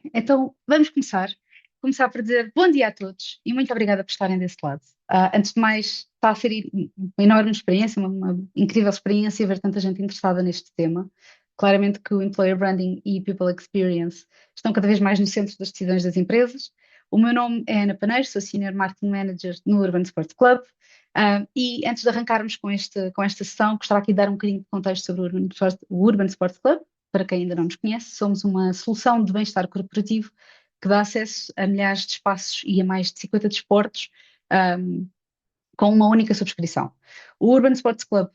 Bem, então vamos começar. Começar por dizer bom dia a todos e muito obrigada por estarem desse lado. Antes de mais, está a ser uma enorme experiência, uma incrível experiência ver tanta gente interessada neste tema. Claramente que o Employer Branding e People Experience estão cada vez mais no centro das decisões das empresas. O meu nome é Ana Paneiro, sou Senior Marketing Manager no Urban Sports Club. E antes de arrancarmos com esta sessão, gostava aqui de dar um bocadinho de contexto sobre o Urban Sports Club. Para quem ainda não nos conhece, somos uma solução de bem-estar corporativo que dá acesso a milhares de espaços e a mais de 50 desportos, um, com uma única subscrição. O Urban Sports Club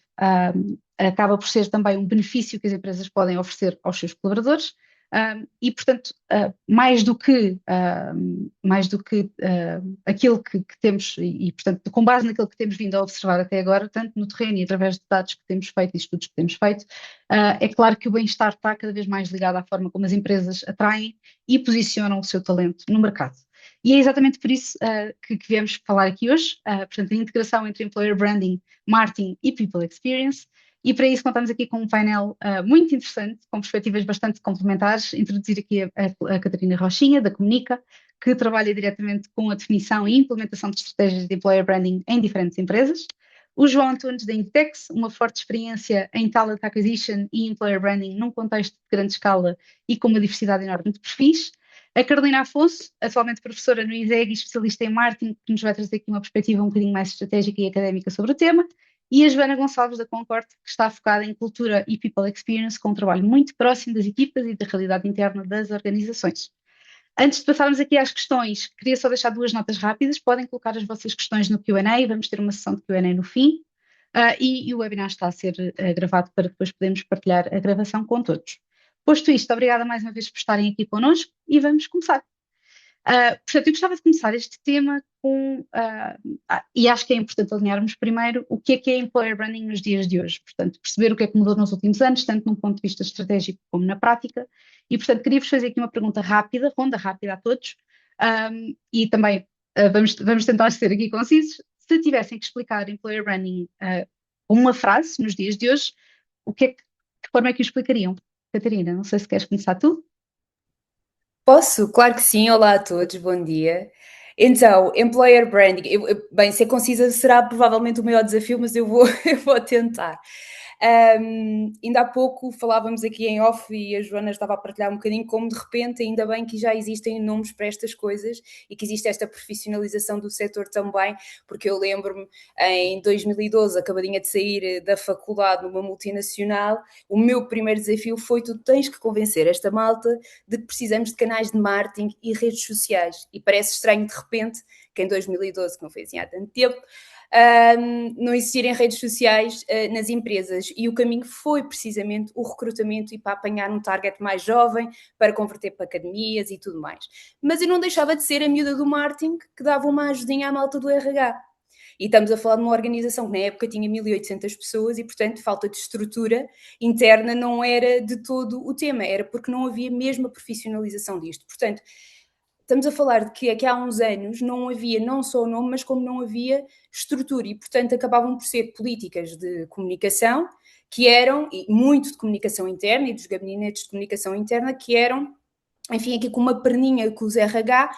acaba por ser também um benefício que as empresas podem oferecer aos seus colaboradores, e, portanto, mais do que aquilo que temos, portanto, com base naquilo que temos vindo a observar até agora, tanto no terreno e através de dados que temos feito e estudos que temos feito, é claro que o bem-estar está cada vez mais ligado à forma como as empresas atraem e posicionam o seu talento no mercado. E é exatamente por isso que viemos falar aqui hoje, portanto, a integração entre Employer Branding, Marketing e People Experience. E para isso contamos aqui com um painel muito interessante, com perspectivas bastante complementares. Introduzir aqui a Catarina Rochinha, da Comunica, que trabalha diretamente com a definição e implementação de estratégias de Employer Branding em diferentes empresas. O João Antunes, da Inditex, uma forte experiência em Talent Acquisition e Employer Branding num contexto de grande escala e com uma diversidade enorme de perfis. A Carolina Afonso, atualmente professora no ISEG e especialista em marketing, que nos vai trazer aqui uma perspectiva um bocadinho mais estratégica e académica sobre o tema. E a Joana Gonçalves, da Concord, que está focada em cultura e people experience, com um trabalho muito próximo das equipas e da realidade interna das organizações. Antes de passarmos aqui às questões, queria só deixar duas notas rápidas. Podem colocar as vossas questões no Q&A, vamos ter uma sessão de Q&A no fim. E o webinar está a ser gravado para depois podermos partilhar a gravação com todos. Posto isto, obrigada mais uma vez por estarem aqui connosco e vamos começar. Portanto, eu gostava de começar este tema e acho que é importante alinharmos primeiro o que é Employer Branding nos dias de hoje. Portanto, perceber o que é que mudou nos últimos anos, tanto num ponto de vista estratégico como na prática. E, portanto, queria-vos fazer aqui uma pergunta rápida, ronda rápida a todos, e também vamos tentar ser aqui concisos. Se tivessem que explicar Employer Branding com uma frase nos dias de hoje, de que forma é que o explicariam? Catarina, não sei se queres começar tu. Posso? Claro que sim. Olá a todos, bom dia. Então, Employer Branding, bem, ser concisa será provavelmente o maior desafio, mas eu vou, eu vou tentar. Ainda há pouco falávamos aqui em off e a Joana estava a partilhar um bocadinho como de repente, ainda bem que já existem nomes para estas coisas e que existe esta profissionalização do setor também, porque eu lembro-me em 2012, acabadinha de sair da faculdade numa multinacional, o meu primeiro desafio foi: tu tens que convencer esta malta de que precisamos de canais de marketing e redes sociais. E parece estranho de repente que em 2012, que não foi assim há tanto tempo, não existirem redes sociais nas empresas. E o caminho foi precisamente o recrutamento e para apanhar um target mais jovem, para converter para academias e tudo mais. Mas eu não deixava de ser a miúda do marketing que dava uma ajudinha à malta do RH. E estamos a falar de uma organização que na época tinha 1.800 pessoas e, portanto, falta de estrutura interna não era de todo o tema, era porque não havia mesmo a profissionalização disto. Portanto, estamos a falar de que aqui há uns anos não havia não só o nome, mas como não havia estrutura e, portanto, acabavam por ser políticas de comunicação que eram, e muito de comunicação interna e dos gabinetes de comunicação interna, que eram, enfim, aqui com uma perninha com os RH,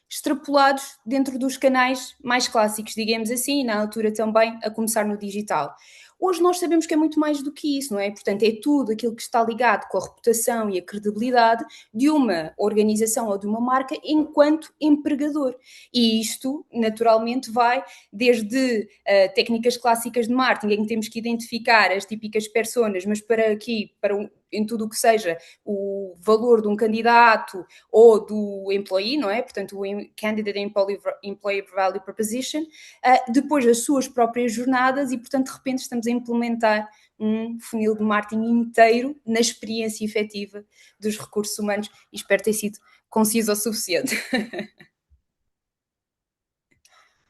extrapolados dentro dos canais mais clássicos, digamos assim, e na altura também a começar no digital. Hoje nós sabemos que é muito mais do que isso, não é? Portanto, é tudo aquilo que está ligado com a reputação e a credibilidade de uma organização ou de uma marca enquanto empregador. E isto, naturalmente, vai desde técnicas clássicas de marketing, em que temos que identificar as típicas personas, mas para aqui, em tudo o que seja o valor de um candidato ou do employee, não é? Portanto, o Candidate Employee Value Proposition, depois das suas próprias jornadas e, portanto, de repente estamos a implementar um funil de marketing inteiro na experiência efetiva dos recursos humanos e espero ter sido conciso o suficiente.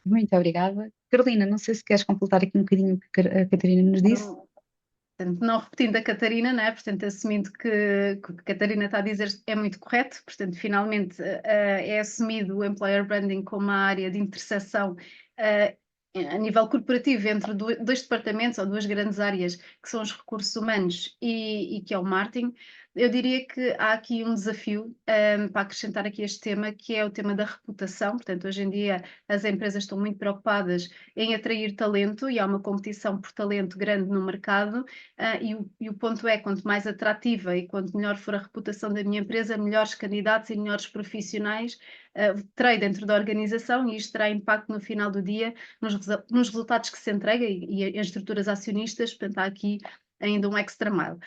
Muito obrigada. Carolina, não sei se queres completar aqui um bocadinho o que a Catarina nos disse. Portanto, não repetindo a Catarina, não é? Portanto, assumindo que o que a Catarina está a dizer é muito correto, portanto, finalmente é assumido o Employer Branding como uma área de interseção a nível corporativo entre dois departamentos ou duas grandes áreas que são os recursos humanos e que é o marketing. eu diria que há aqui um desafio para acrescentar aqui este tema, que é o tema da reputação. Portanto, hoje em dia as empresas estão muito preocupadas em atrair talento e há uma competição por talento grande no mercado. E o ponto é, quanto mais atrativa e quanto melhor for a reputação da minha empresa, melhores candidatos e melhores profissionais terei dentro da organização, e isto terá impacto no final do dia nos resultados que se entrega e em estruturas acionistas. Portanto, há aqui ainda um extra mile.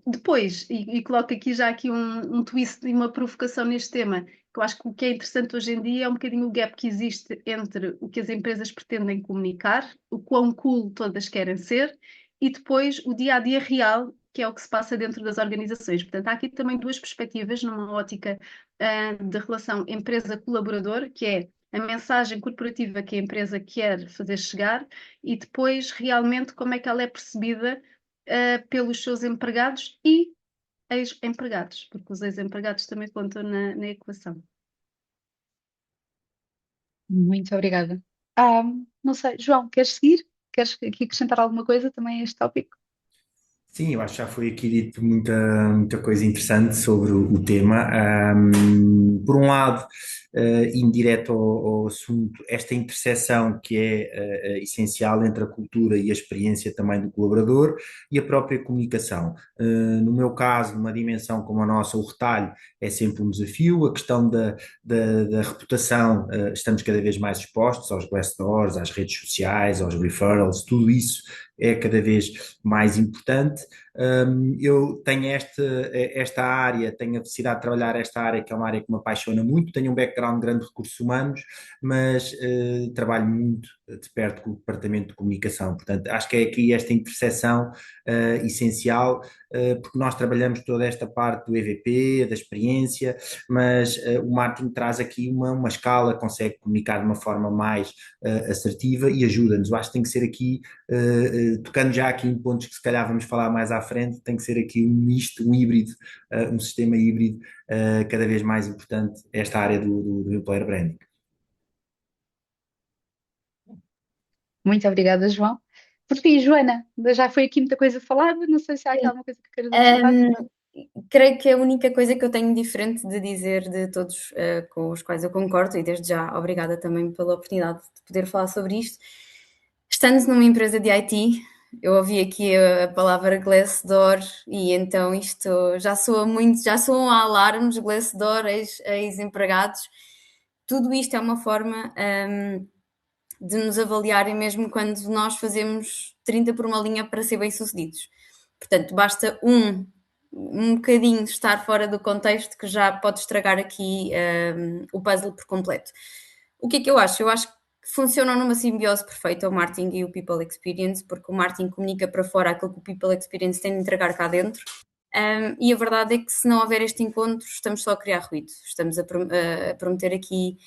Depois, e coloco aqui já aqui um twist e uma provocação neste tema, que eu acho que o que é interessante hoje em dia é um bocadinho o gap que existe entre o que as empresas pretendem comunicar, o quão cool todas querem ser, e depois o dia a dia real, que é o que se passa dentro das organizações. Portanto, há aqui também duas perspectivas numa ótica de relação empresa-colaborador, que é a mensagem corporativa que a empresa quer fazer chegar, e depois realmente como é que ela é percebida pelos seus empregados e ex-empregados, porque os ex-empregados também contam na equação. Muito obrigada. Não sei, João, queres seguir? Queres aqui acrescentar alguma coisa também a este tópico? Sim, eu acho que já foi aqui dito muita coisa interessante sobre o tema. Por um lado, indireto ao assunto, esta interseção que é essencial entre a cultura e a experiência também do colaborador e a própria comunicação. No meu caso, numa dimensão como a nossa, o retalho é sempre um desafio. A questão da reputação, estamos cada vez mais expostos aos Glassdoors, às redes sociais, aos referrals, tudo isso é cada vez mais importante. Eu tenho esta área, tenho a necessidade de trabalhar esta área, que é uma área que me apaixona muito, tenho um background grande de recursos humanos, mas trabalho muito de perto com o departamento de comunicação. Portanto, acho que é aqui esta interseção essencial, porque nós trabalhamos toda esta parte do EVP, da experiência, mas o marketing traz aqui uma escala, consegue comunicar de uma forma mais assertiva e ajuda-nos. Eu acho que tem que ser aqui, tocando já aqui em pontos que se calhar vamos falar mais à frente, tem que ser aqui um misto, um híbrido, um sistema híbrido cada vez mais importante, esta área do employer branding. Muito obrigada, João. Por fim, Joana, já foi aqui muita coisa falada, não sei se há aqui alguma coisa que queiras acrescentar. Creio que a única coisa que eu tenho diferente de dizer de todos com os quais eu concordo, e desde já obrigada também pela oportunidade de poder falar sobre isto, estando numa empresa de IT, eu ouvi aqui a palavra Glassdoor e então isto já soa muito, já soam alarmes, Glassdoor, ex-empregados. Tudo isto é uma forma de nos avaliarem mesmo quando nós fazemos 30 por uma linha para ser bem-sucedidos. Portanto, basta um bocadinho estar fora do contexto que já pode estragar aqui o puzzle por completo. O que é que eu acho? Eu acho que funcionam numa simbiose perfeita o marketing e o people experience, porque o marketing comunica para fora aquilo que o people experience tem de entregar cá dentro. E a verdade é que se não houver este encontro, estamos só a criar ruído, estamos a prometer aqui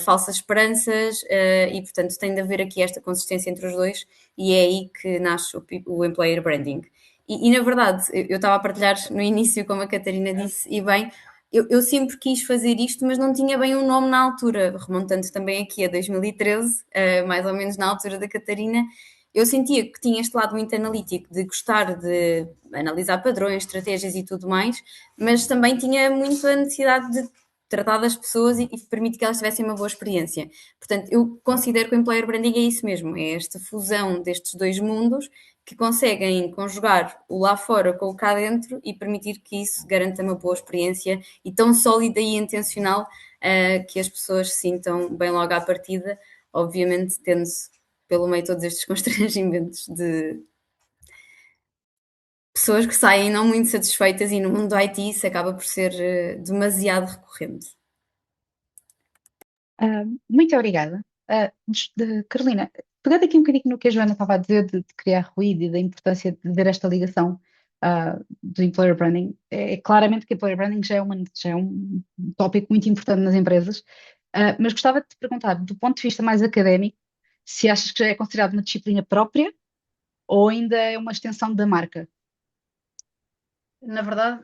falsas esperanças e, portanto, tem de haver aqui esta consistência entre os dois e é aí que nasce o employer branding. E na verdade, eu estava a partilhar no início, como a Catarina disse, e bem, eu sempre quis fazer isto, mas não tinha bem um nome na altura, remontando também aqui a 2013, mais ou menos na altura da Catarina. Eu sentia que tinha este lado muito analítico, de gostar de analisar padrões, estratégias e tudo mais, mas também tinha muito a necessidade de tratar das pessoas e permitir que elas tivessem uma boa experiência. Portanto, eu considero que o employer branding é isso mesmo, é esta fusão destes dois mundos que conseguem conjugar o lá fora com o cá dentro e permitir que isso garanta uma boa experiência e tão sólida e intencional que as pessoas se sintam bem logo à partida, obviamente tendo-se pelo meio de todos estes constrangimentos de pessoas que saem não muito satisfeitas e no mundo do IT isso acaba por ser demasiado recorrente. Muito obrigada. Carolina, pegando aqui um bocadinho no que a Joana estava a dizer de criar ruído e da importância de ver esta ligação do employer branding, é claramente que employer branding já é um tópico muito importante nas empresas, mas gostava de te perguntar, do ponto de vista mais académico, se achas que já é considerado uma disciplina própria ou ainda é uma extensão da marca? Na verdade,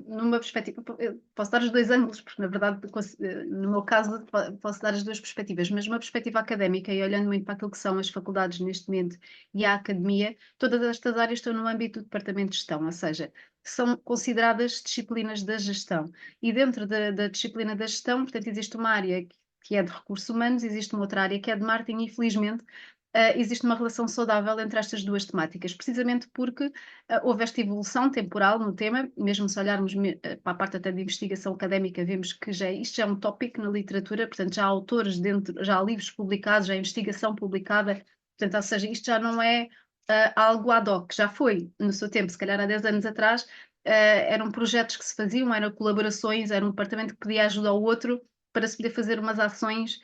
numa perspectiva, eu posso dar os dois ângulos, porque na verdade, no meu caso, posso dar as duas perspectivas, mas numa perspectiva académica e olhando muito para aquilo que são as faculdades neste momento e a academia, todas estas áreas estão no âmbito do departamento de gestão, ou seja, são consideradas disciplinas da gestão. E dentro da disciplina da gestão, portanto, existe uma área que é de recursos humanos, existe uma outra área que é de marketing, e infelizmente existe uma relação saudável entre estas duas temáticas, precisamente porque houve esta evolução temporal no tema, mesmo se olharmos para a parte até de investigação académica, vemos que isto já é um tópico na literatura, portanto já há autores dentro, já há livros publicados, já há investigação publicada, portanto, ou seja, isto já não é algo ad hoc, já foi no seu tempo, se calhar há 10 anos atrás, eram projetos que se faziam, eram colaborações, era um departamento que podia ajudar o outro para se poder fazer umas ações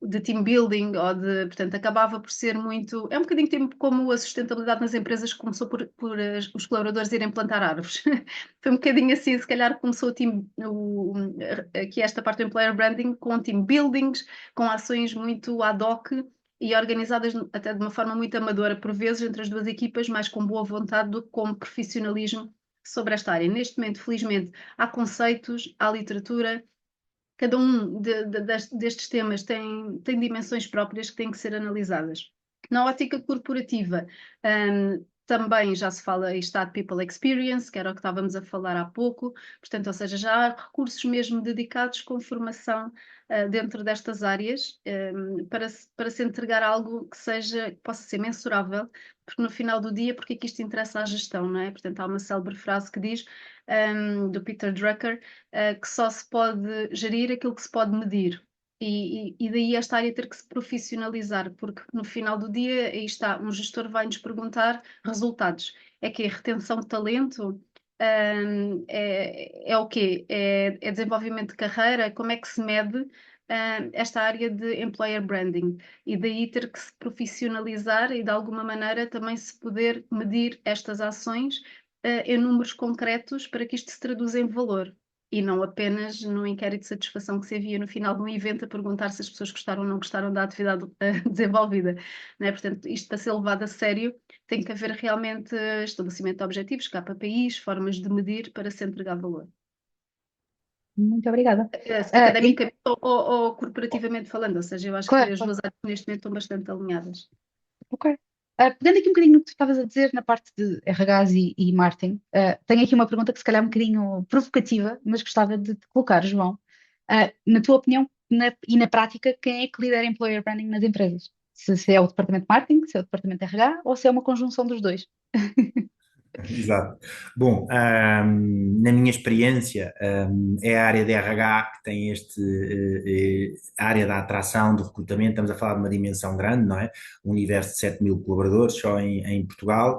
de team building, ou de, portanto, acabava por ser muito. É um bocadinho tempo como a sustentabilidade nas empresas começou por os colaboradores irem plantar árvores. Foi um bocadinho assim, se calhar começou aqui esta parte do employer branding com team buildings, com ações muito ad hoc e organizadas até de uma forma muito amadora, por vezes, entre as duas equipas, mais com boa vontade do que com profissionalismo sobre esta área. Neste momento, felizmente, há conceitos, há literatura, cada um destes temas tem dimensões próprias que têm que ser analisadas. Na ótica corporativa, também já se fala, e está de People Experience, que era o que estávamos a falar há pouco, portanto, ou seja, já há recursos mesmo dedicados com formação dentro destas áreas, para se entregar algo que possa ser mensurável, porque no final do dia, porque é que isto interessa à gestão, não é? Portanto, há uma célebre frase que diz, do Peter Drucker, que só se pode gerir aquilo que se pode medir. E daí esta área ter que se profissionalizar, porque no final do dia, aí está, um gestor vai nos perguntar resultados. É que a retenção de talento é o quê? É desenvolvimento de carreira? Como é que se mede esta área de employer branding? E daí ter que se profissionalizar e de alguma maneira também se poder medir estas ações em números concretos para que isto se traduza em valor e não apenas no inquérito de satisfação que se havia no final de um evento a perguntar se as pessoas gostaram ou não gostaram da atividade desenvolvida, né? Portanto, isto para ser levado a sério tem que haver realmente estabelecimento de objetivos, KPIs, formas de medir para se entregar valor. Muito obrigada. Academicamente ou corporativamente falando, ou seja, eu acho que Claro, as claro. duas áreas neste momento estão bastante alinhadas. Ok. Pegando aqui um bocadinho no que tu estavas a dizer na parte de RHs e marketing, tenho aqui uma pergunta que se calhar é um bocadinho provocativa, mas gostava de te colocar, João. Na tua opinião e na prática, quem é que lidera employer branding nas empresas? Se é o departamento de marketing, se é o departamento de RH ou se é uma conjunção dos dois? Exato. Bom, na minha experiência, é a área de RH que tem a área da atração, do recrutamento. Estamos a falar de uma dimensão grande, não é? Um universo de 7 mil colaboradores só em Portugal.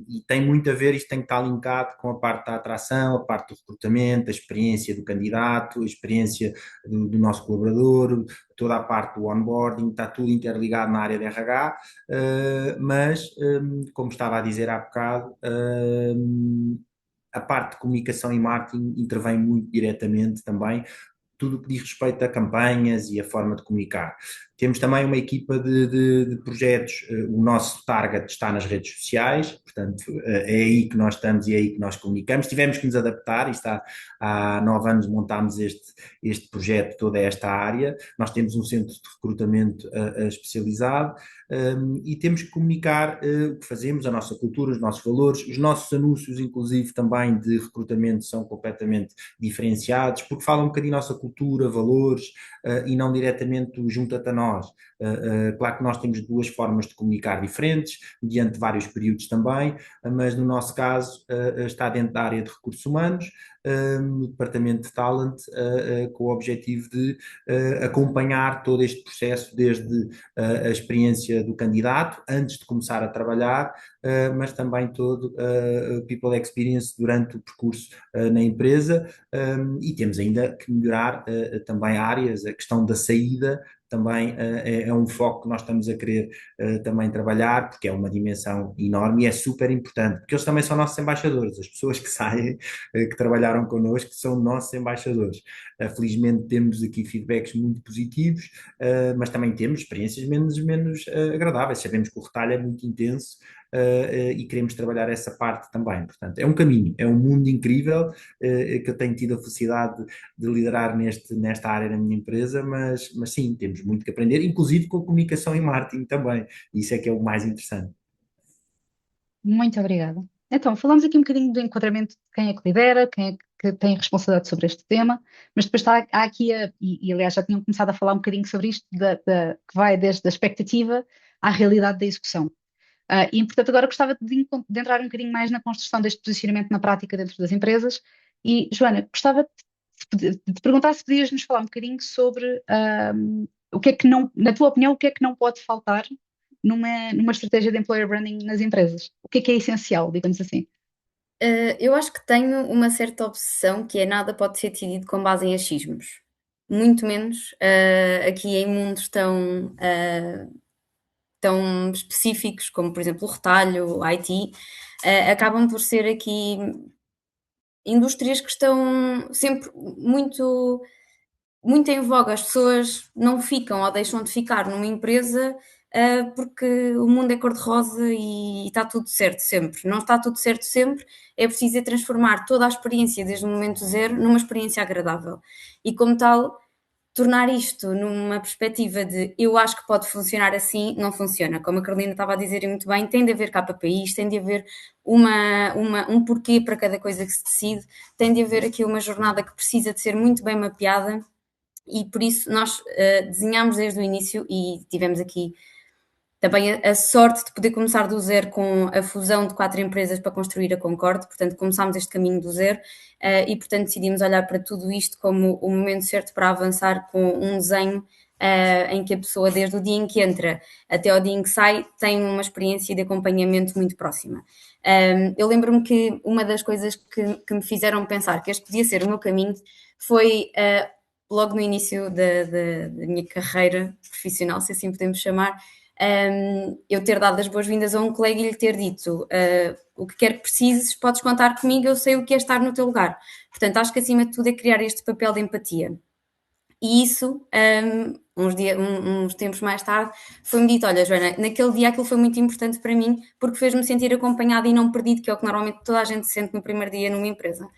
E tem muito a ver, isto tem que estar linkado com a parte da atração, a parte do recrutamento, a experiência do candidato, a experiência do nosso colaborador, toda a parte do onboarding, está tudo interligado na área de RH. Mas, como estava a dizer há bocado, a parte de comunicação e marketing intervém muito diretamente também, tudo o que diz respeito a campanhas e a forma de comunicar. Temos também uma equipa de projetos, o nosso target está nas redes sociais, portanto é aí que nós estamos e é aí que nós comunicamos. Tivemos que nos adaptar, há 9 anos montámos este projeto, toda esta área. Nós temos um centro de recrutamento especializado, e temos que comunicar o que fazemos, a nossa cultura, os nossos valores, os nossos anúncios, inclusive também de recrutamento, são completamente diferenciados, porque falam um bocadinho da nossa cultura, valores, e não diretamente junta-te a nós. Claro que nós temos duas formas de comunicar diferentes, mediante vários períodos também, mas no nosso caso está dentro da área de recursos humanos, no departamento de talent, com o objetivo de acompanhar todo este processo, desde a experiência do candidato, antes de começar a trabalhar, mas também todo o people experience durante o percurso na empresa, e temos ainda que melhorar também áreas, a questão da saída também é um foco que nós estamos a querer também trabalhar, porque é uma dimensão enorme e é super importante, porque eles também são nossos embaixadores, as pessoas que saem, que trabalharam connosco, são nossos embaixadores. Felizmente temos aqui feedbacks muito positivos, mas também temos experiências menos agradáveis. Sabemos que o retalho é muito intenso, e queremos trabalhar essa parte também. Portanto, é um caminho, é um mundo incrível que eu tenho tido a felicidade de liderar nesta área na minha empresa, mas sim, temos muito que aprender, inclusive com a comunicação e marketing também. Isso é que é o mais interessante. Muito obrigada. Então, falamos aqui um bocadinho do enquadramento de quem é que lidera, quem é que tem responsabilidade sobre este tema, mas depois há aqui, aliás já tinham começado a falar um bocadinho sobre isto, que vai desde a expectativa à realidade da execução. E, portanto, agora gostava de entrar um bocadinho mais na construção deste posicionamento na prática dentro das empresas. E, Joana, gostava de te perguntar se podias nos falar um bocadinho sobre o que é que não, na tua opinião, o que é que não pode faltar numa estratégia de employer branding nas empresas? O que é essencial, digamos assim? Eu acho que tenho uma certa obsessão que é nada pode ser decidido com base em achismos. Muito menos aqui em mundos tão específicos como, por exemplo, o retalho, o IT, acabam por ser aqui indústrias que estão sempre muito em voga. As pessoas não ficam ou deixam de ficar numa empresa porque o mundo é cor-de-rosa e está tudo certo sempre. Não está tudo certo sempre, é preciso transformar toda a experiência desde o momento zero numa experiência agradável. E como tal, tornar isto numa perspectiva de eu acho que pode funcionar assim, não funciona. Como a Carolina estava a dizer muito bem, tem de haver KPIs, tem de haver um porquê para cada coisa que se decide, tem de haver aqui uma jornada que precisa de ser muito bem mapeada e por isso nós desenhámos desde o início e tivemos aqui também a sorte de poder começar do zero com a fusão de 4 empresas para construir a Concorde, portanto começámos este caminho do zero e portanto decidimos olhar para tudo isto como o momento certo para avançar com um desenho em que a pessoa desde o dia em que entra até ao dia em que sai tem uma experiência de acompanhamento muito próxima. Eu lembro-me que uma das coisas que me fizeram pensar que este podia ser o meu caminho foi logo no início da minha carreira profissional, se assim podemos chamar, eu ter dado as boas-vindas a um colega e lhe ter dito o que quer que precises, podes contar comigo, eu sei o que é estar no teu lugar. Portanto, acho que acima de tudo é criar este papel de empatia. E isso, uns tempos mais tarde, foi-me dito, olha Joana, naquele dia aquilo foi muito importante para mim porque fez-me sentir acompanhada e não perdido, que é o que normalmente toda a gente sente no primeiro dia numa empresa.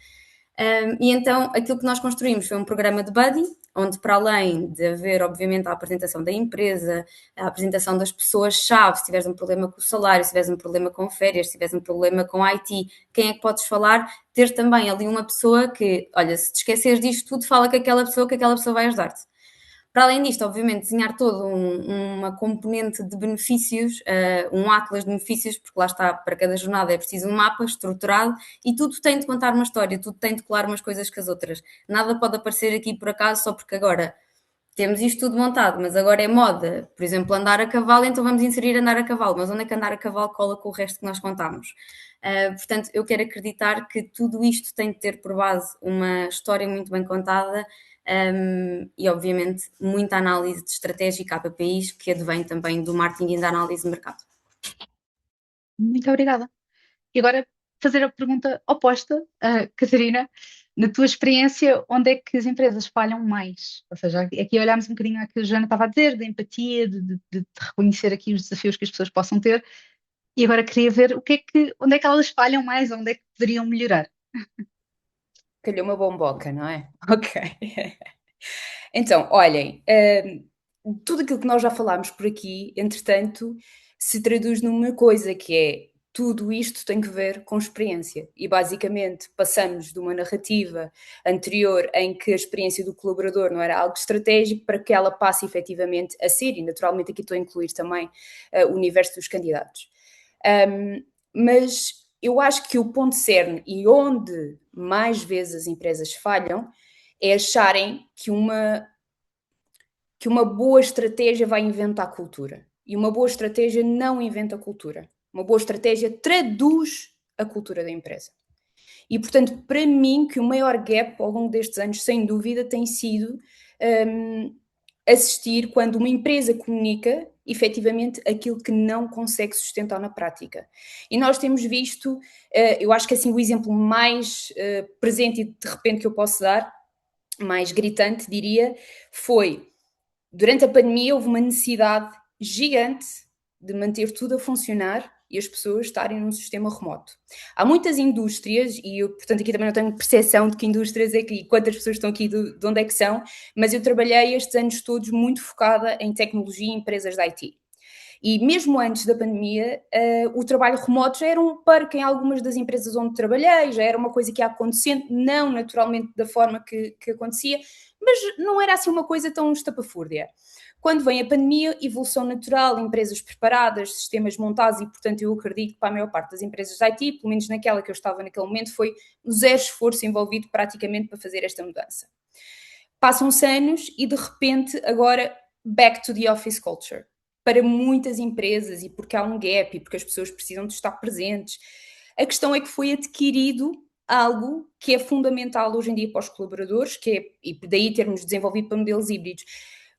E então aquilo que nós construímos foi um programa de buddy, onde para além de haver obviamente a apresentação da empresa, a apresentação das pessoas-chave, se tiveres um problema com o salário, se tiveres um problema com férias, se tiveres um problema com IT, quem é que podes falar, ter também ali uma pessoa que, olha, se te esqueceres disto tudo, fala com aquela pessoa que aquela pessoa vai ajudar-te. Para além disto, obviamente, desenhar todo uma componente de benefícios, um atlas de benefícios, porque lá está, para cada jornada é preciso um mapa estruturado e tudo tem de contar uma história, tudo tem de colar umas coisas com as outras. Nada pode aparecer aqui por acaso só porque agora temos isto tudo montado, mas agora é moda. Por exemplo, andar a cavalo, então vamos inserir andar a cavalo, mas onde é que andar a cavalo cola com o resto que nós contamos? Portanto, eu quero acreditar que tudo isto tem de ter por base uma história muito bem contada, e obviamente muita análise de estratégia e KPIs que advém também do marketing e da análise de mercado. Muito obrigada. E agora fazer a pergunta oposta, Catarina, na tua experiência, onde é que as empresas falham mais? Ou seja, aqui olhámos um bocadinho ao que a Joana estava a dizer, de empatia, de reconhecer aqui os desafios que as pessoas possam ter, e agora queria ver onde é que elas falham mais, onde é que poderiam melhorar. Calhou uma bomboca, não é? Ok. Então, olhem, tudo aquilo que nós já falámos por aqui, entretanto, se traduz numa coisa que é tudo isto tem que ver com experiência. E basicamente passamos de uma narrativa anterior em que a experiência do colaborador não era algo estratégico para que ela passe efetivamente a ser, e naturalmente aqui estou a incluir também o universo dos candidatos. Mas eu acho que o ponto cerne e onde mais vezes as empresas falham é acharem que uma boa estratégia vai inventar cultura. E uma boa estratégia não inventa cultura. Uma boa estratégia traduz a cultura da empresa. E, portanto, para mim, que o maior gap ao longo destes anos, sem dúvida, tem sido assistir quando uma empresa comunica efetivamente aquilo que não consegue sustentar na prática. E nós temos visto, eu acho que assim o exemplo mais presente e de repente que eu posso dar, mais gritante diria, foi durante a pandemia houve uma necessidade gigante de manter tudo a funcionar e as pessoas estarem num sistema remoto. Há muitas indústrias, e eu, portanto, aqui também não tenho percepção de que indústrias é que, e quantas pessoas estão aqui, de onde é que são, mas eu trabalhei estes anos todos muito focada em tecnologia e empresas de IT. E mesmo antes da pandemia, o trabalho remoto já era um perk em algumas das empresas onde trabalhei, já era uma coisa que ia acontecendo, não naturalmente da forma que acontecia, mas não era assim uma coisa tão estapafúrdia. Quando vem a pandemia, evolução natural, empresas preparadas, sistemas montados e, portanto, eu acredito que para a maior parte das empresas de IT, pelo menos naquela que eu estava naquele momento, foi zero esforço envolvido praticamente para fazer esta mudança. Passam-se anos e, de repente, agora, back to the office culture. Para muitas empresas, e porque há um gap, e porque as pessoas precisam de estar presentes, a questão é que foi adquirido algo que é fundamental hoje em dia para os colaboradores, que é, e daí termos desenvolvido para modelos híbridos.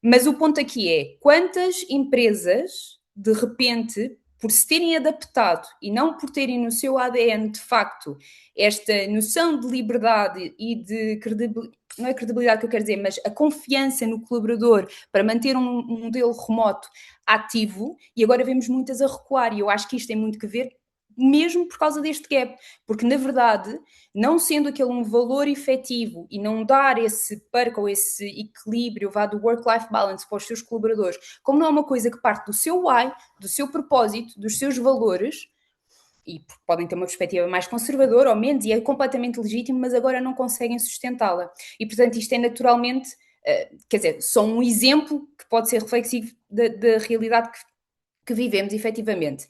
Mas o ponto aqui é, quantas empresas, de repente, por se terem adaptado e não por terem no seu ADN, de facto, esta noção de liberdade e de credibilidade, não é credibilidade que eu quero dizer, mas a confiança no colaborador para manter um modelo remoto ativo, e agora vemos muitas a recuar, e eu acho que isto tem muito que ver mesmo por causa deste gap, porque na verdade, não sendo aquele um valor efetivo e não dar esse perco ou esse equilíbrio do work-life balance para os seus colaboradores, como não é uma coisa que parte do seu why, do seu propósito, dos seus valores, e podem ter uma perspectiva mais conservadora ou menos, e é completamente legítimo, mas agora não conseguem sustentá-la. E, portanto, isto é naturalmente, quer dizer, só um exemplo que pode ser reflexivo da realidade que vivemos, efetivamente.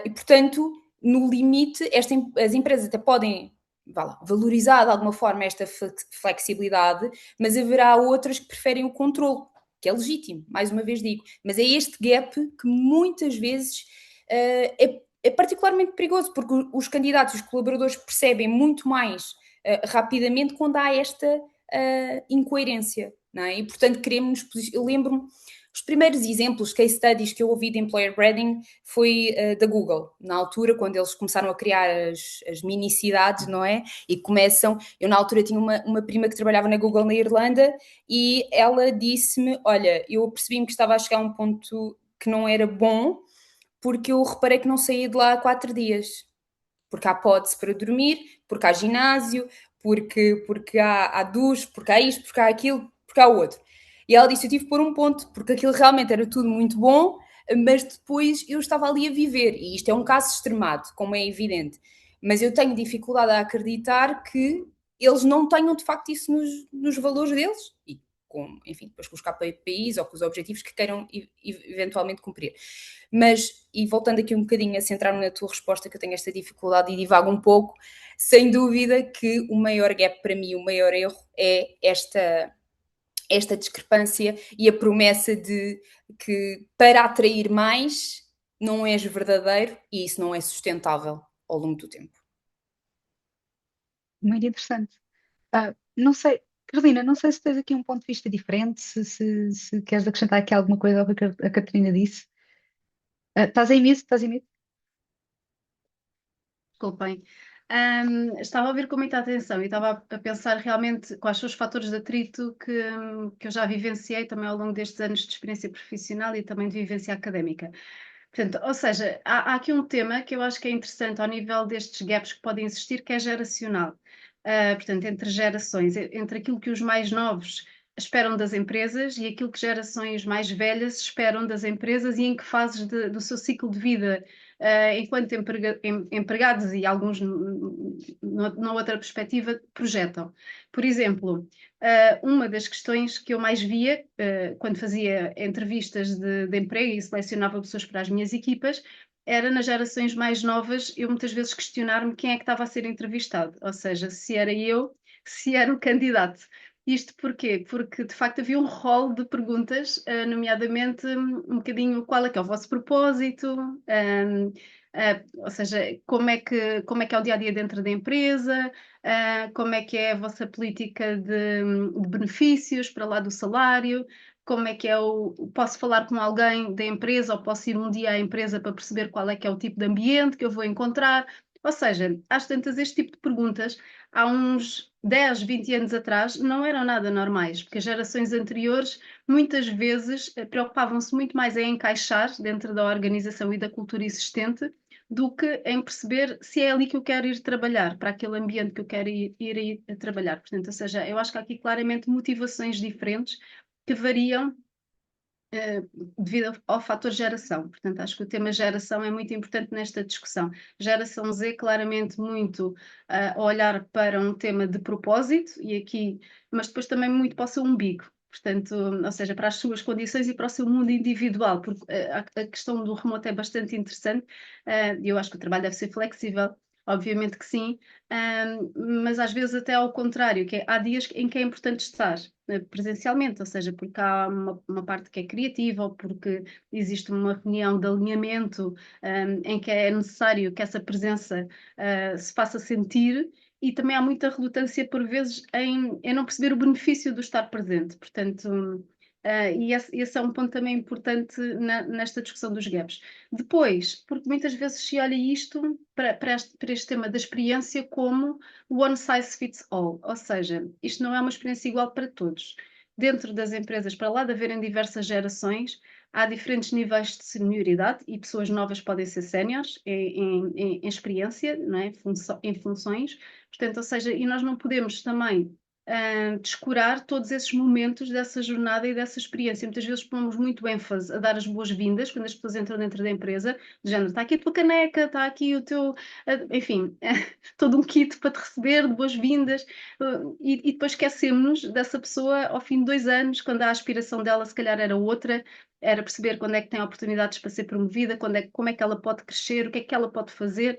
E, portanto, no limite, as empresas até podem valorizar de alguma forma esta flexibilidade, mas haverá outras que preferem o controle, que é legítimo, mais uma vez digo. Mas é este gap que muitas vezes é particularmente perigoso, porque os candidatos, os colaboradores percebem muito mais rapidamente quando há esta incoerência, não é? E, portanto, queremos nos posicionar. Eu lembro-me, os primeiros exemplos, case studies que eu ouvi de employer branding foi da Google, na altura, quando eles começaram a criar as mini-cidades, não é? E começam... Eu, na altura, tinha uma prima que trabalhava na Google na Irlanda e ela disse-me, olha, eu percebi-me que estava a chegar a um ponto que não era bom, porque eu reparei que não saía de lá há 4 dias. Porque há pods para dormir, porque há ginásio, porque há duche, porque há isto, porque há aquilo, porque há outro. E ela disse, eu tive por um ponto, porque aquilo realmente era tudo muito bom, mas depois eu estava ali a viver. E isto é um caso extremado, como é evidente. Mas eu tenho dificuldade a acreditar que eles não tenham, de facto, isso nos valores deles. E, enfim, depois com os KPIs ou com os objetivos que queiram eventualmente cumprir. Mas, e voltando aqui um bocadinho a centrar-me na tua resposta, que eu tenho esta dificuldade e divago um pouco, sem dúvida que o maior gap para mim, o maior erro é esta discrepância e a promessa de que para atrair mais não és verdadeiro e isso não é sustentável ao longo do tempo. Muito interessante. Não sei, Carolina, não sei se tens aqui um ponto de vista diferente, se queres acrescentar aqui alguma coisa ao que a Catarina disse. Estás em mute? Estás em mute? Desculpem. Estava a ouvir com muita atenção e estava a pensar realmente quais são os fatores de atrito que eu já vivenciei também ao longo destes anos de experiência profissional e também de vivência académica. Portanto, ou seja, há aqui um tema que eu acho que é interessante ao nível destes gaps que podem existir, que é geracional. Portanto, entre gerações, entre aquilo que os mais novos esperam das empresas e aquilo que gerações mais velhas esperam das empresas e em que fases do seu ciclo de vida enquanto empregados e alguns na outra perspectiva projetam. Por exemplo, uma das questões que eu mais via quando fazia entrevistas de emprego e selecionava pessoas para as minhas equipas era nas gerações mais novas eu muitas vezes questionar-me quem é que estava a ser entrevistado, ou seja, se era eu, se era o candidato. Isto porquê? Porque de facto havia um rol de perguntas, nomeadamente um bocadinho qual é que é o vosso propósito, ou seja, como é que é o dia-a-dia dentro da empresa, como é que é a vossa política de benefícios para lá do salário, como é que é posso falar com alguém da empresa ou posso ir um dia à empresa para perceber qual é que é o tipo de ambiente que eu vou encontrar. Ou seja, às tantas, este tipo de perguntas, há uns 10, 20 anos atrás, não eram nada normais, porque as gerações anteriores, muitas vezes, preocupavam-se muito mais em encaixar dentro da organização e da cultura existente do que em perceber se é ali que eu quero ir trabalhar, para aquele ambiente que eu quero ir a trabalhar. Portanto, ou seja, eu acho que há aqui claramente motivações diferentes que variam devido ao fator geração. Portanto, acho que o tema geração é muito importante nesta discussão. Geração Z, claramente, muito a olhar para um tema de propósito, e aqui, mas depois também muito para o seu umbigo. Portanto, ou seja, para as suas condições e para o seu mundo individual, porque a questão do remoto é bastante interessante, e eu acho que o trabalho deve ser flexível, obviamente que sim, mas às vezes até ao contrário, que há dias em que é importante estar presencialmente, ou seja, porque há uma parte que é criativa ou porque existe uma reunião de alinhamento em que é necessário que essa presença se faça sentir, e também há muita relutância por vezes em não perceber o benefício do estar presente. Portanto, e esse é um ponto também importante nesta discussão dos gaps. Depois, porque muitas vezes se olha isto para este tema da experiência como one size fits all, ou seja, isto não é uma experiência igual para todos. Dentro das empresas, para lá de haverem diversas gerações, há diferentes níveis de senioridade e pessoas novas podem ser séniores em experiência, não é? Em funções. Portanto, ou seja, e nós não podemos também descurar todos esses momentos dessa jornada e dessa experiência. Muitas vezes pomos muito ênfase a dar as boas-vindas quando as pessoas entram dentro da empresa, do género, está aqui a tua caneca, está aqui o teu, enfim, todo um kit para te receber de boas-vindas, e depois esquecemos-nos dessa pessoa ao fim de 2 anos, quando a aspiração dela se calhar era outra, era perceber quando é que tem oportunidades para ser promovida, como é que ela pode crescer, o que é que ela pode fazer.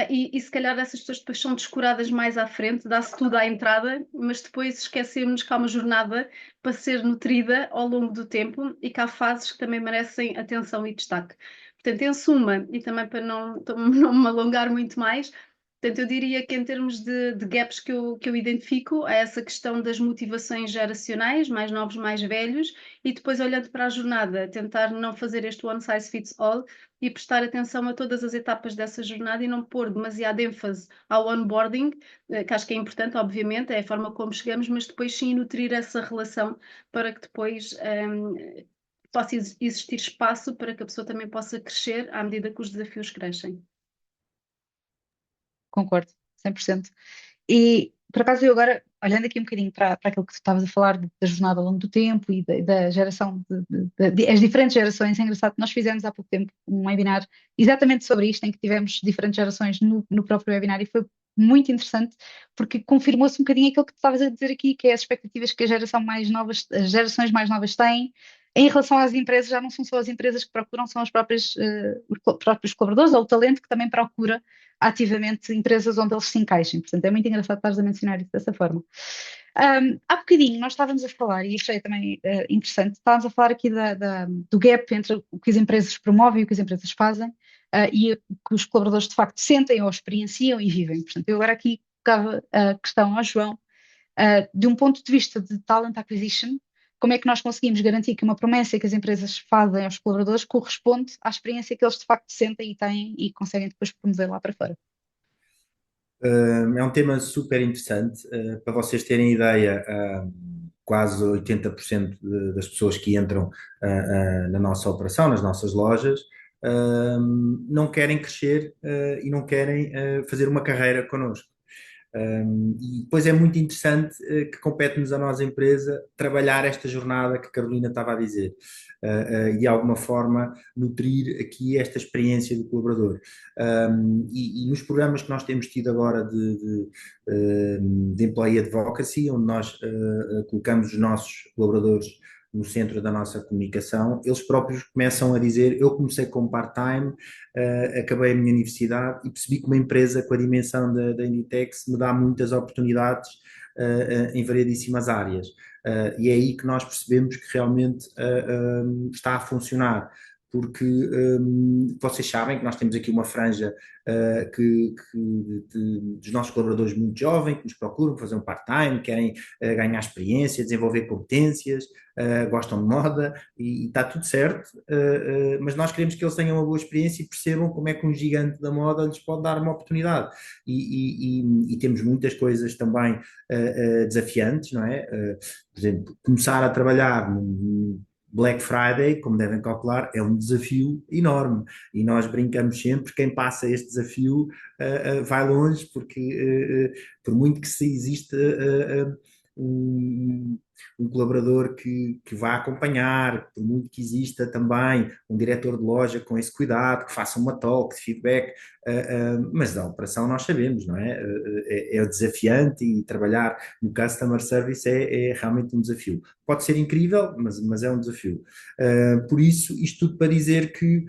E se calhar essas pessoas depois são descuradas mais à frente, dá-se tudo à entrada, mas depois esquecemos que há uma jornada para ser nutrida ao longo do tempo e que há fases que também merecem atenção e destaque. Portanto, em suma, e também para não me alongar muito mais, portanto, eu diria que em termos de gaps que eu identifico, há essa questão das motivações geracionais, mais novos, mais velhos, e depois olhando para a jornada, tentar não fazer este one size fits all e prestar atenção a todas as etapas dessa jornada e não pôr demasiada ênfase ao onboarding, que acho que é importante, obviamente, é a forma como chegamos, mas depois sim nutrir essa relação para que depois possa existir espaço para que a pessoa também possa crescer à medida que os desafios crescem. Concordo, 100%. E, por acaso, eu agora, olhando aqui um bocadinho para aquilo que tu estavas a falar da jornada ao longo do tempo e da geração, as diferentes gerações, é engraçado que nós fizemos há pouco tempo um webinar exatamente sobre isto, em que tivemos diferentes gerações no próprio webinar, e foi muito interessante, porque confirmou-se um bocadinho aquilo que tu estavas a dizer aqui, que é as expectativas que as gerações mais novas têm em relação às empresas. Já não são só as empresas que procuram, são os próprios colaboradores ou o talento que também procura ativamente empresas onde eles se encaixem. Portanto, é muito engraçado estares a mencionar isso dessa forma. Há bocadinho nós estávamos a falar, e achei também interessante, estávamos a falar aqui do gap entre o que as empresas promovem e o que as empresas fazem, e o que os colaboradores de facto sentem ou experienciam e vivem. Portanto, eu agora aqui colocava a questão ao João, de um ponto de vista de talent acquisition, como é que nós conseguimos garantir que uma promessa que as empresas fazem aos colaboradores corresponde à experiência que eles de facto sentem e têm e conseguem depois promover lá para fora? É um tema super interessante. Para vocês terem ideia, quase 80% das pessoas que entram na nossa operação, nas nossas lojas, não querem crescer e não querem fazer uma carreira connosco. E depois é muito interessante que compete-nos a nós, empresa, trabalhar esta jornada que a Carolina estava a dizer, e de alguma forma nutrir aqui esta experiência do colaborador. E nos programas que nós temos tido agora de Employee Advocacy, onde nós colocamos os nossos colaboradores no centro da nossa comunicação, eles próprios começam a dizer: eu comecei como part-time, acabei a minha universidade e percebi que uma empresa com a dimensão da Inditex me dá muitas oportunidades em variedíssimas áreas. E é aí que nós percebemos que realmente está a funcionar, porque vocês sabem que nós temos aqui uma franja dos nossos colaboradores muito jovens, que nos procuram fazer um part-time, querem ganhar experiência, desenvolver competências, gostam de moda, e está tudo certo, mas nós queremos que eles tenham uma boa experiência e percebam como é que um gigante da moda lhes pode dar uma oportunidade. E temos muitas coisas também desafiantes, não é? Por exemplo, começar a trabalhar Black Friday, como devem calcular, é um desafio enorme e nós brincamos sempre, quem passa este desafio vai longe, porque por muito que se exista um, um colaborador que vá acompanhar, por muito que exista também um diretor de loja com esse cuidado, que faça uma talk de feedback, mas da operação nós sabemos, não é? É desafiante e trabalhar no customer service é realmente um desafio. Pode ser incrível, mas é um desafio. Por isso, isto tudo para dizer que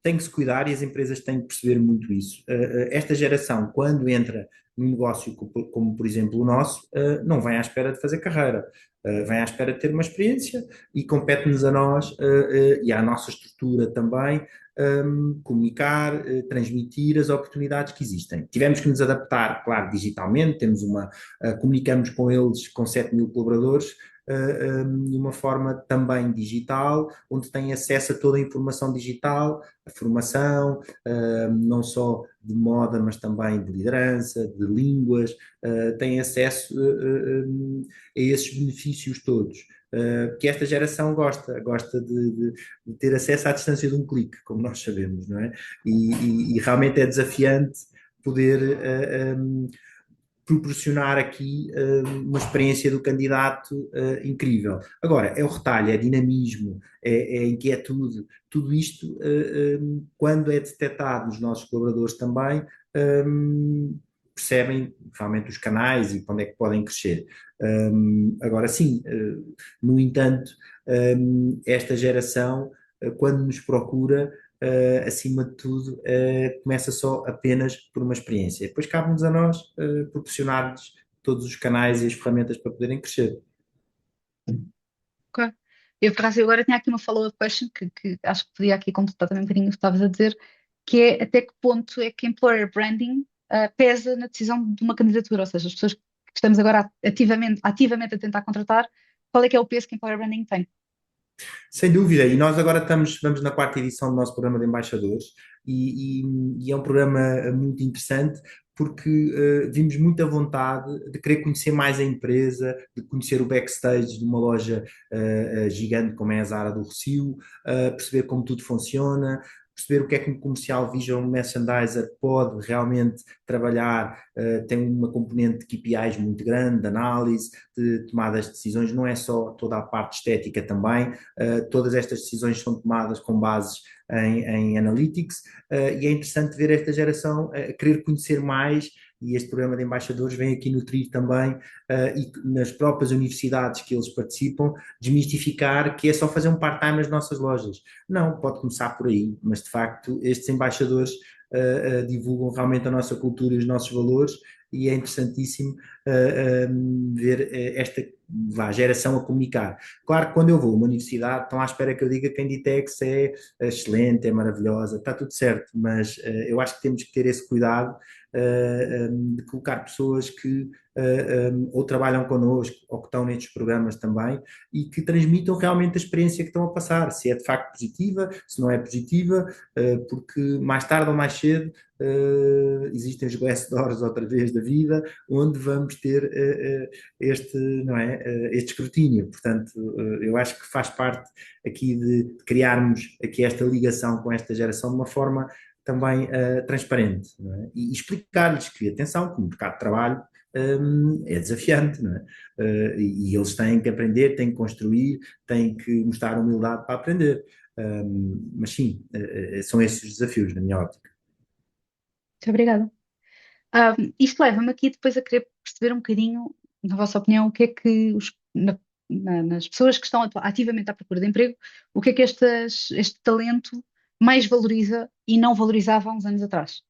tem que se cuidar e as empresas têm que perceber muito isso. Esta geração, quando entra num negócio como, por exemplo, o nosso, não vem à espera de fazer carreira, vem à espera de ter uma experiência e compete-nos a nós e à nossa estrutura também comunicar, transmitir as oportunidades que existem. Tivemos que nos adaptar, claro, digitalmente, comunicamos com eles, com 7 mil colaboradores, de uma forma também digital, onde têm acesso a toda a informação digital, a formação, não só de moda, mas também de liderança, de línguas, têm acesso a esses benefícios todos. Que esta geração gosta de ter acesso à distância de um clique, como nós sabemos, não é? E realmente é desafiante poder proporcionar aqui uma experiência do candidato incrível. Agora, é o retalho, é dinamismo, é inquietude, tudo isto, quando é detectado nos nossos colaboradores também, percebem realmente os canais e para onde é que podem crescer. Agora sim, no entanto, esta geração, quando nos procura, acima de tudo, começa só apenas por uma experiência. Depois cabe-nos a nós proporcionar-lhes todos os canais e as ferramentas para poderem crescer. Ok. Eu, por acaso, eu agora tinha aqui uma follow-up question que acho que podia aqui completar também um bocadinho o que estavas a dizer, que é até que ponto é que employer branding pesa na decisão de uma candidatura, ou seja, as pessoas que estamos agora ativamente a tentar contratar, qual é que é o peso que employer branding tem? Sem dúvida, e nós agora vamos na quarta edição do nosso programa de embaixadores e é um programa muito interessante porque vimos muita vontade de querer conhecer mais a empresa, de conhecer o backstage de uma loja gigante como é a Zara do Rossio, perceber como tudo funciona, perceber o que é que um comercial visual merchandiser pode realmente trabalhar, tem uma componente de KPIs muito grande, de análise, de tomadas de decisões, não é só toda a parte estética também, todas estas decisões são tomadas com bases em analytics, e é interessante ver esta geração querer conhecer mais, e este programa de embaixadores vem aqui nutrir também, e nas próprias universidades que eles participam, desmistificar que é só fazer um part-time nas nossas lojas. Não, pode começar por aí, mas de facto estes embaixadores divulgam realmente a nossa cultura e os nossos valores, e é interessantíssimo ver esta geração a comunicar. Claro que quando eu vou a uma universidade estão à espera que eu diga que a Inditex é excelente, é maravilhosa, está tudo certo, mas eu acho que temos que ter esse cuidado de colocar pessoas que ou trabalham connosco ou que estão nestes programas também e que transmitam realmente a experiência que estão a passar, se é de facto positiva, se não é positiva, porque mais tarde ou mais cedo existem os Glassdoors outra vez da vida, onde vamos ter não é, este escrutínio. Portanto, eu acho que faz parte aqui de criarmos aqui esta ligação com esta geração de uma forma também transparente, não é? E explicar-lhes que, atenção, que o mercado de trabalho é desafiante, não é? E eles têm que aprender, têm que construir, têm que mostrar humildade para aprender. Mas sim, são esses os desafios, na minha ótica. Muito obrigada. Isto leva-me aqui depois a querer perceber um bocadinho, na vossa opinião, o que é que nas pessoas que estão ativamente à procura de emprego, o que é que este talento mais valoriza e não valorizava há uns anos atrás?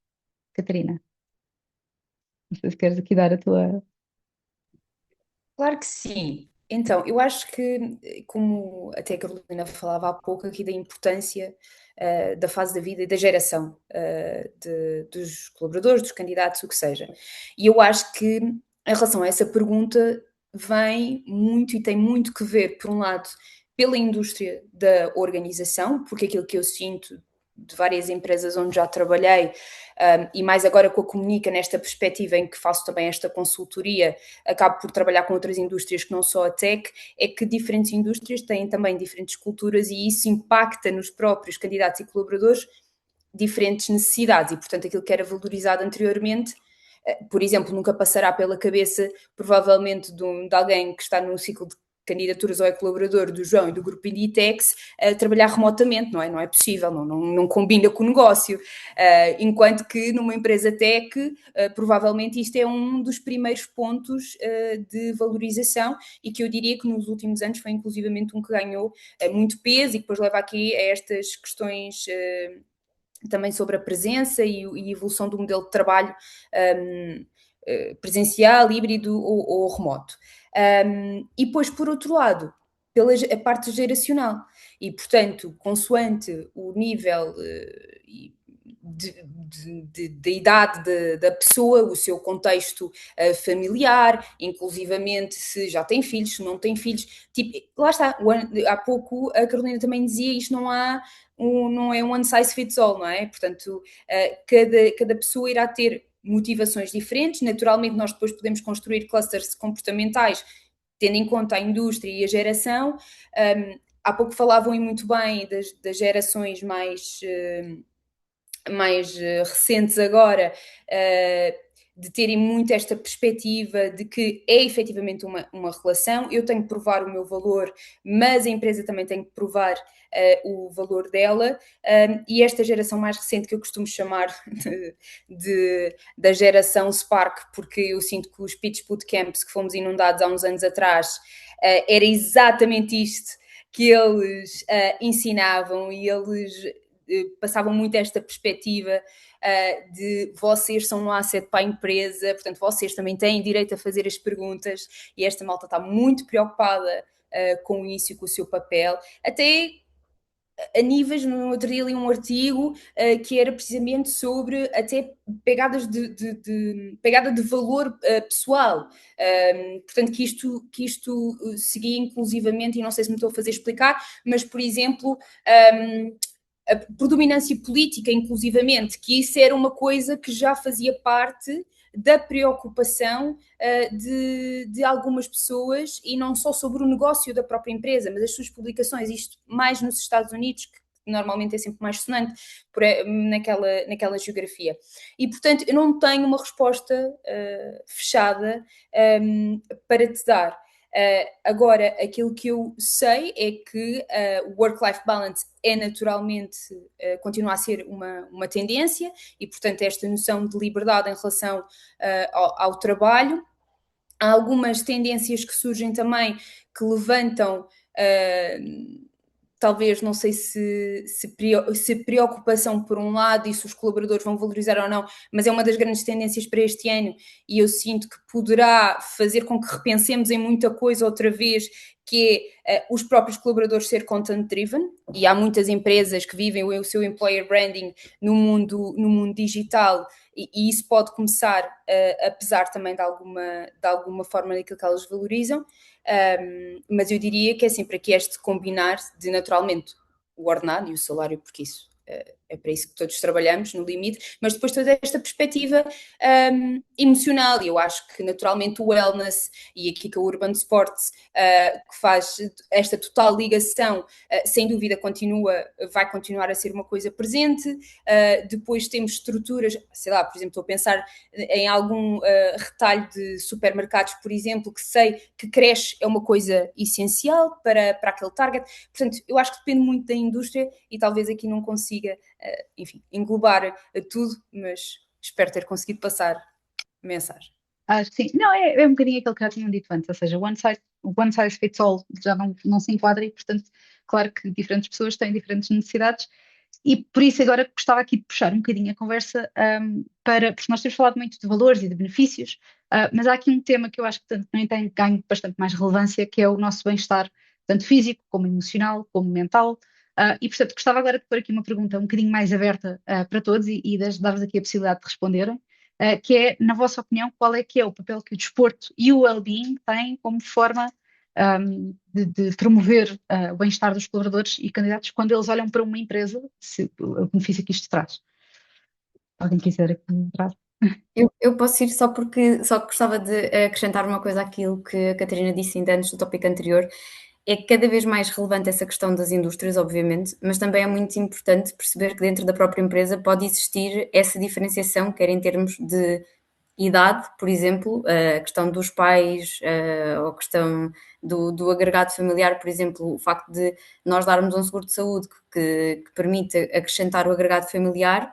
Catarina, não sei se queres aqui dar a tua. Claro que sim. Então, eu acho que, como até a Carolina falava há pouco aqui da importância da fase da vida e da geração dos colaboradores, dos candidatos, o que seja. E eu acho que, em relação a essa pergunta, vem muito e tem muito que ver, por um lado, pela indústria da organização, porque aquilo que eu sinto de várias empresas onde já trabalhei, e mais agora com a Comunica, nesta perspectiva em que faço também esta consultoria, acabo por trabalhar com outras indústrias que não só a tech, é que diferentes indústrias têm também diferentes culturas e isso impacta nos próprios candidatos e colaboradores diferentes necessidades e, portanto, aquilo que era valorizado anteriormente, por exemplo, nunca passará pela cabeça, provavelmente, de alguém que está no ciclo de candidaturas ou é colaborador do João e do grupo Inditex, trabalhar remotamente, não é? Não é possível, não combina com o negócio. Enquanto que numa empresa tech, provavelmente isto é um dos primeiros pontos de valorização e que eu diria que nos últimos anos foi inclusivamente um que ganhou muito peso e que depois leva aqui a estas questões também sobre a presença e evolução do modelo de trabalho presencial, híbrido ou remoto. E depois, por outro lado, pela a parte geracional. E, portanto, consoante o nível da idade da pessoa, o seu contexto familiar, inclusivamente se já tem filhos, se não tem filhos. Tipo, lá está, há pouco a Carolina também dizia, isto não é um one size fits all, não é? Portanto, cada pessoa irá ter motivações diferentes. Naturalmente, nós depois podemos construir clusters comportamentais, tendo em conta a indústria e a geração. Há pouco falavam muito bem das gerações mais recentes agora, de terem muito esta perspectiva de que é efetivamente uma relação, eu tenho que provar o meu valor, mas a empresa também tem que provar o valor dela, e esta geração mais recente que eu costumo chamar da geração Spark, porque eu sinto que os Pitch Bootcamps que fomos inundados há uns anos atrás, era exatamente isto que eles ensinavam e eles passavam muito esta perspectiva de vocês são um asset para a empresa, portanto vocês também têm direito a fazer as perguntas e esta malta está muito preocupada com isso e com o seu papel, até a níveis, no outro dia li um artigo que era precisamente sobre até pegada de valor pessoal, portanto que isto seguia inclusivamente, e não sei se me estou a fazer explicar, mas por exemplo a predominância política, inclusivamente, que isso era uma coisa que já fazia parte da preocupação de algumas pessoas, e não só sobre o negócio da própria empresa, mas as suas publicações, isto mais nos Estados Unidos, que normalmente é sempre mais sonante naquela geografia. E, portanto, eu não tenho uma resposta fechada para te dar. Agora, aquilo que eu sei é que o work-life balance é naturalmente, continua a ser uma tendência e, portanto, esta noção de liberdade em relação ao trabalho. Há algumas tendências que surgem também que levantam talvez, não sei se preocupação por um lado e se os colaboradores vão valorizar ou não, mas é uma das grandes tendências para este ano e eu sinto que poderá fazer com que repensemos em muita coisa outra vez, que é os próprios colaboradores ser content-driven, e há muitas empresas que vivem o seu employer branding no mundo digital e isso pode começar a pesar também de alguma forma naquilo que elas valorizam. Mas eu diria que é sempre aqui este combinar de naturalmente o ordenado e o salário, porque isso é para isso que todos trabalhamos no limite, mas depois toda esta perspectiva emocional, e eu acho que naturalmente o wellness e aqui com o Urban Sports que faz esta total ligação, sem dúvida vai continuar a ser uma coisa presente. Depois temos estruturas, sei lá, por exemplo, estou a pensar em algum retalho de supermercados, por exemplo, que sei que creche é uma coisa essencial para aquele target. Portanto, eu acho que depende muito da indústria e talvez aqui não consiga enfim, englobar tudo, mas espero ter conseguido passar a mensagem. Acho que sim. Não, é um bocadinho aquilo que já tinham dito antes, ou seja, one size fits all já não se enquadra e, portanto, claro que diferentes pessoas têm diferentes necessidades e por isso agora gostava aqui de puxar um bocadinho a conversa porque nós temos falado muito de valores e de benefícios, mas há aqui um tema que eu acho que também tem ganho bastante mais relevância, que é o nosso bem-estar, tanto físico como emocional, como mental. E, portanto, gostava agora de pôr aqui uma pergunta um bocadinho mais aberta para todos e dar-vos aqui a possibilidade de responderem, que é, na vossa opinião, qual é que é o papel que o desporto e o well-being têm como forma de promover o bem-estar dos colaboradores e candidatos quando eles olham para uma empresa, o benefício que isto traz. Alguém quiser aqui entrar? Eu posso ir só porque só gostava de acrescentar uma coisa àquilo que a Catarina disse ainda antes do tópico anterior. É cada vez mais relevante essa questão das indústrias, obviamente, mas também é muito importante perceber que dentro da própria empresa pode existir essa diferenciação, quer em termos de idade, por exemplo, a questão dos pais, ou a questão do agregado familiar, por exemplo, o facto de nós darmos um seguro de saúde que permite acrescentar o agregado familiar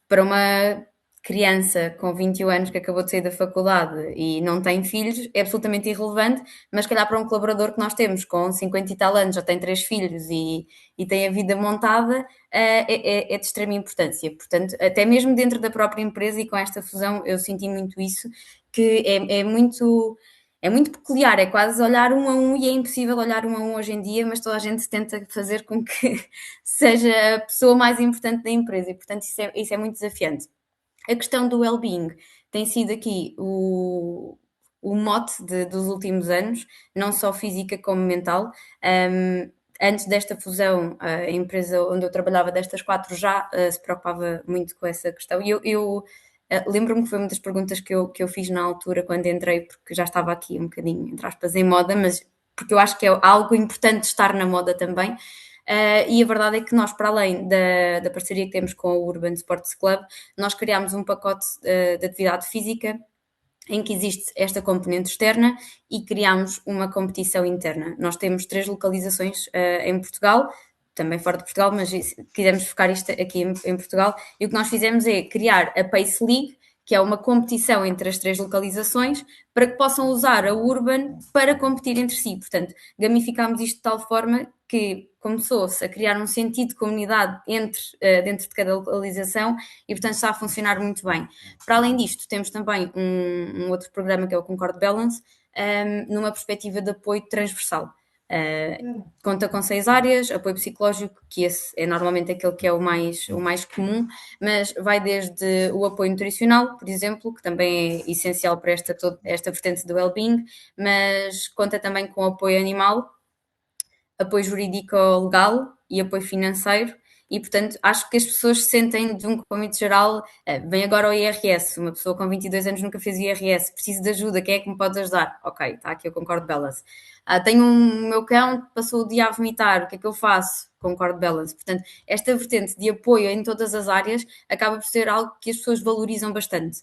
para uma criança com 21 anos que acabou de sair da faculdade e não tem filhos, é absolutamente irrelevante, mas se calhar para um colaborador que nós temos com 50 e tal anos, já tem 3 filhos e tem a vida montada, é de extrema importância. Portanto, até mesmo dentro da própria empresa e com esta fusão eu senti muito isso, que é muito peculiar, é quase olhar um a um e é impossível olhar um a um hoje em dia, mas toda a gente tenta fazer com que seja a pessoa mais importante da empresa e, portanto, isso é muito desafiante. A questão do well-being tem sido aqui o mote dos últimos anos, não só física como mental. Antes desta fusão, a empresa onde eu trabalhava destas 4 já se preocupava muito com essa questão. E eu lembro-me que foi uma das perguntas que eu fiz na altura quando entrei, porque já estava aqui um bocadinho, entre aspas, em moda, mas porque eu acho que é algo importante estar na moda também. E a verdade é que nós, para além da parceria que temos com o Urban Sports Club, nós criámos um pacote de atividade física em que existe esta componente externa e criámos uma competição interna. Nós temos 3 localizações em Portugal, também fora de Portugal, mas quisemos focar isto aqui em Portugal, e o que nós fizemos é criar a Pace League, que é uma competição entre as 3 localizações, para que possam usar a Urban para competir entre si. Portanto, gamificámos isto de tal forma que começou-se a criar um sentido de comunidade dentro de cada localização e, portanto, está a funcionar muito bem. Para além disto, temos também um outro programa que é o Concord Balance, numa perspectiva de apoio transversal. Conta com 6 áreas, apoio psicológico, que esse é normalmente aquele que é o mais comum, mas vai desde o apoio nutricional, por exemplo, que também é essencial para esta vertente do well-being, mas conta também com apoio animal, apoio jurídico-legal e apoio financeiro. E, portanto, acho que as pessoas se sentem, de um convite geral, vem agora ao IRS, uma pessoa com 22 anos nunca fez IRS, preciso de ajuda, quem é que me pode ajudar? Ok, está aqui, eu concordo, Balance. Tenho meu cão que passou o dia a vomitar, o que é que eu faço? Concordo, Balance. Portanto, esta vertente de apoio em todas as áreas acaba por ser algo que as pessoas valorizam bastante.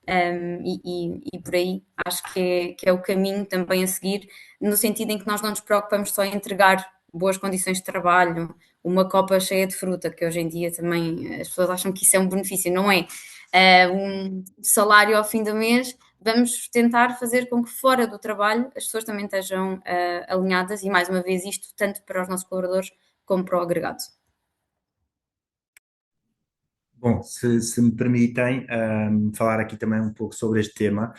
E por aí acho que é o caminho também a seguir, no sentido em que nós não nos preocupamos só em entregar boas condições de trabalho, uma copa cheia de fruta, que hoje em dia também as pessoas acham que isso é um benefício, não é? Um salário ao fim do mês, vamos tentar fazer com que fora do trabalho as pessoas também estejam alinhadas e, mais uma vez, isto tanto para os nossos colaboradores como para o agregado. Bom, se me permitem falar aqui também um pouco sobre este tema,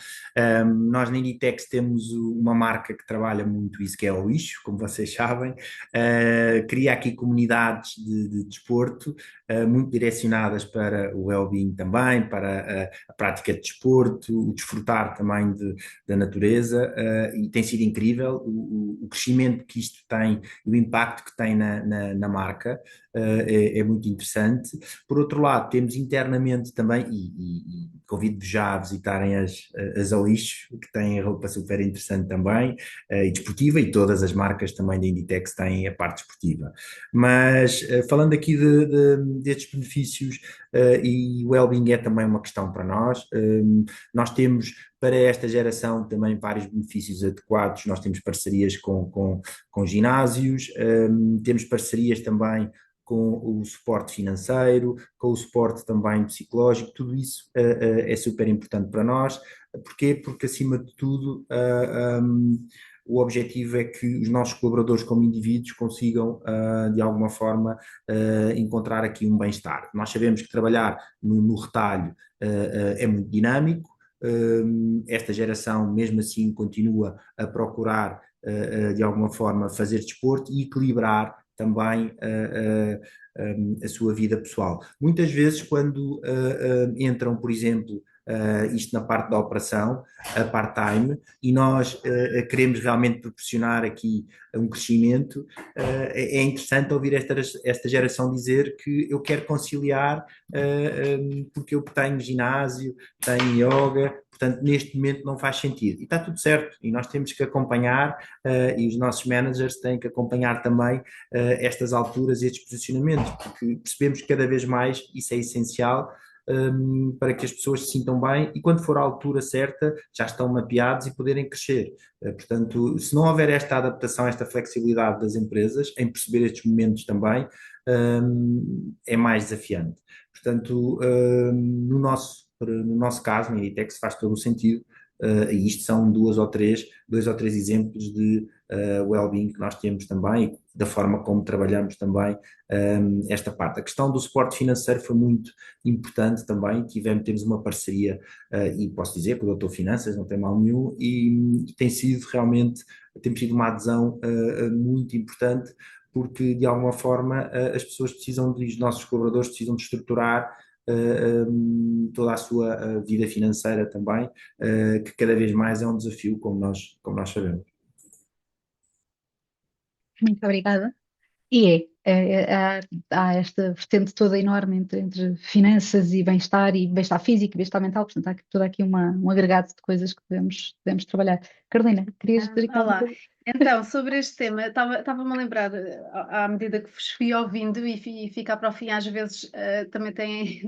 nós na Inditex temos uma marca que trabalha muito isso, que é o lixo, como vocês sabem, cria aqui comunidades de desporto, muito direcionadas para o well-being também, para a prática de desporto, o desfrutar também da natureza, e tem sido incrível o crescimento que isto tem, o impacto que tem na marca. É muito interessante. Por outro lado, temos internamente também, e convido-vos já a visitarem as Alixo, que têm roupa super interessante também, e desportiva, e todas as marcas também da Inditex têm a parte desportiva. Mas falando aqui destes benefícios, e o well-being é também uma questão para nós, nós temos para esta geração também vários benefícios adequados. Nós temos parcerias com ginásios, temos parcerias também com o suporte financeiro, com o suporte também psicológico, tudo isso é super importante para nós. Porquê? Porque, acima de tudo, o objetivo é que os nossos colaboradores, como indivíduos, consigam, de alguma forma, encontrar aqui um bem-estar. Nós sabemos que trabalhar no retalho é muito dinâmico. Esta geração, mesmo assim, continua a procurar, de alguma forma, fazer desporto e equilibrar também a sua vida pessoal. Muitas vezes, quando entram, por exemplo, isto na parte da operação, a part-time, e nós queremos realmente proporcionar aqui um crescimento. É interessante ouvir esta geração dizer que eu quero conciliar, porque eu tenho ginásio, tenho yoga, portanto neste momento não faz sentido. E está tudo certo, e nós temos que acompanhar, e os nossos managers têm que acompanhar também estas alturas e estes posicionamentos, porque percebemos que cada vez mais isso é essencial, para que as pessoas se sintam bem e quando for a altura certa já estão mapeados e poderem crescer. Portanto, se não houver esta adaptação, esta flexibilidade das empresas em perceber estes momentos também, é mais desafiante. Portanto, no nosso caso, na Inditex faz todo o sentido, e isto são dois ou três exemplos de well-being que nós temos também e da forma como trabalhamos também esta parte. A questão do suporte financeiro foi muito importante também, temos uma parceria, e posso dizer, com o Doutor Finanças, não tem mal nenhum, e tem sido realmente, temos tido uma adesão muito importante, porque de alguma forma as pessoas precisam, os nossos colaboradores precisam de estruturar toda a sua vida financeira também, que cada vez mais é um desafio, como nós sabemos. Muito obrigada. E há esta vertente toda enorme entre finanças e bem-estar físico e bem-estar mental, portanto há todo aqui um agregado de coisas que devemos trabalhar. Carolina, querias dizer aqui alguma Olá. coisa? Então, sobre este tema, estava-me a lembrar, à medida que vos fui ouvindo e ficar para o fim, às vezes também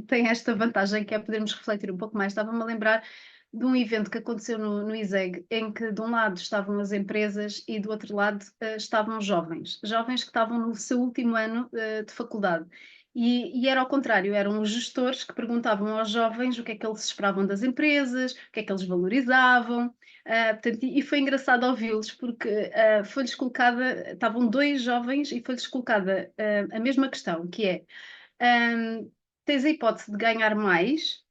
tem esta vantagem que é podermos refletir um pouco mais. Estava-me a lembrar de um evento que aconteceu no ISEG, em que de um lado estavam as empresas e do outro lado estavam os jovens que estavam no seu último ano de faculdade. E era ao contrário, eram os gestores que perguntavam aos jovens o que é que eles esperavam das empresas, o que é que eles valorizavam. Portanto, e foi engraçado ouvi-los porque foi-lhes colocada, estavam dois jovens e foi-lhes colocada a mesma questão, que é tens a hipótese de ganhar mais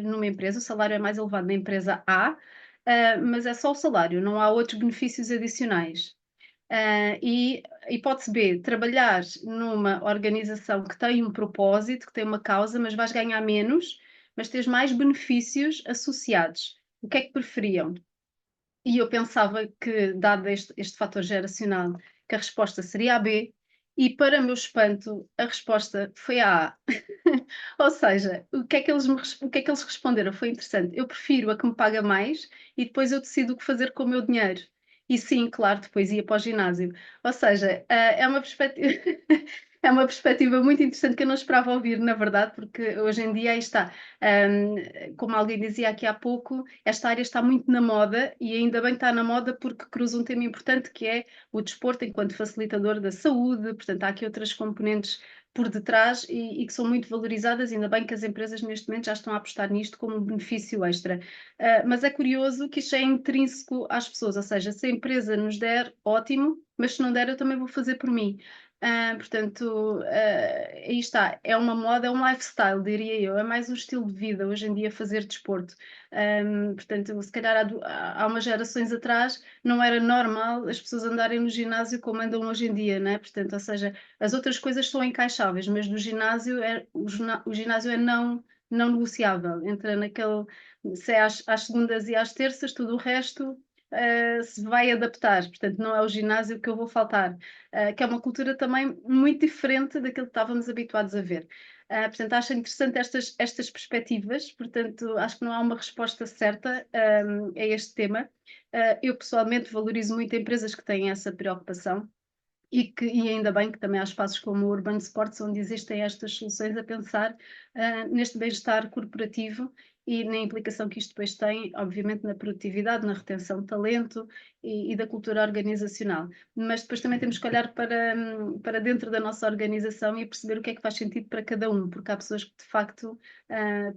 numa empresa, o salário é mais elevado na empresa A, mas é só o salário, não há outros benefícios adicionais. E hipótese B, trabalhar numa organização que tem um propósito, que tem uma causa, mas vais ganhar menos, mas tens mais benefícios associados. O que é que preferiam? E eu pensava que, dado este fator geracional, que a resposta seria a B, e para meu espanto, a resposta foi a A. Ou seja, o que é que eles responderam? Foi interessante. Eu prefiro a que me paga mais e depois eu decido o que fazer com o meu dinheiro. E sim, claro, depois ia para o ginásio. Ou seja, é uma perspectiva. É uma perspectiva muito interessante que eu não esperava ouvir, na verdade, porque hoje em dia aí está. Como alguém dizia aqui há pouco, esta área está muito na moda e ainda bem que está na moda porque cruza um tema importante que é o desporto enquanto facilitador da saúde. Portanto, há aqui outras componentes por detrás e que são muito valorizadas, ainda bem que as empresas neste momento já estão a apostar nisto como um benefício extra. Mas é curioso que isto é intrínseco às pessoas, ou seja, se a empresa nos der, ótimo, mas se não der, eu também vou fazer por mim. Portanto, aí está, é uma moda, é um lifestyle, diria eu, é mais um estilo de vida hoje em dia fazer desporto. Portanto, se calhar há umas gerações atrás não era normal as pessoas andarem no ginásio como andam hoje em dia, né? Portanto, ou seja, as outras coisas são encaixáveis, mas no ginásio o ginásio é não negociável. Entra naquele, se é às segundas e às terças, tudo o resto se vai adaptar, portanto, não é o ginásio que eu vou faltar, que é uma cultura também muito diferente daquilo que estávamos habituados a ver. Portanto, acho interessante estas perspectivas, portanto, acho que não há uma resposta certa a este tema. Eu pessoalmente valorizo muito empresas que têm essa preocupação. E ainda bem que também há espaços como o Urban Sports, onde existem estas soluções a pensar neste bem-estar corporativo e na implicação que isto depois tem, obviamente, na produtividade, na retenção de talento e da cultura organizacional. Mas depois também temos que olhar para dentro da nossa organização e perceber o que é que faz sentido para cada um, porque há pessoas que de facto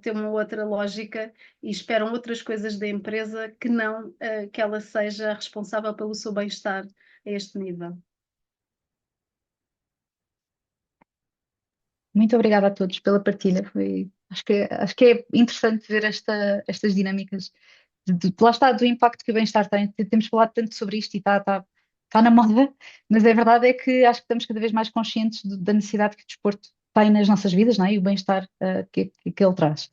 têm uma outra lógica e esperam outras coisas da empresa que não que ela seja responsável pelo seu bem-estar a este nível. Muito obrigada a todos pela partilha. Acho que é interessante ver estas dinâmicas. Lá está, do impacto que o bem-estar tem. Temos falado tanto sobre isto e está na moda, mas a verdade é que acho que estamos cada vez mais conscientes da necessidade que o desporto tem nas nossas vidas, não é? E o bem-estar que ele traz.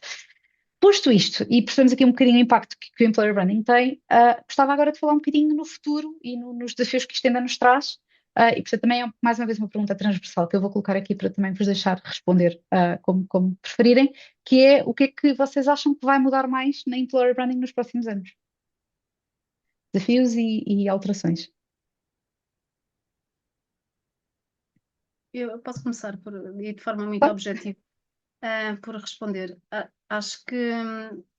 Posto isto, e percebemos aqui um bocadinho o impacto que o Employer Branding tem, gostava agora de falar um bocadinho no futuro e nos desafios que isto ainda nos traz. E portanto também é mais uma vez uma pergunta transversal que eu vou colocar aqui para também vos deixar responder como preferirem, que é o que é que vocês acham que vai mudar mais na Employer Branding nos próximos anos? Desafios e alterações. Eu posso começar e de forma muito Claro. objetiva, por responder. Acho que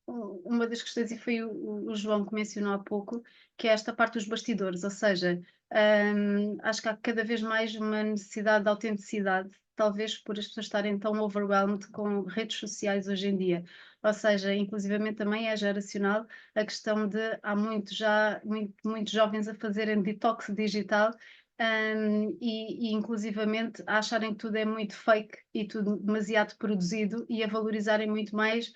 uma das questões, e foi o João que mencionou há pouco, que é esta parte dos bastidores, ou seja, acho que há cada vez mais uma necessidade de autenticidade, talvez por as pessoas estarem tão overwhelmed com redes sociais hoje em dia. Ou seja, inclusivamente também é geracional a questão de há muitos jovens a fazerem detox digital, e inclusivamente a acharem que tudo é muito fake e tudo demasiado produzido e a valorizarem muito mais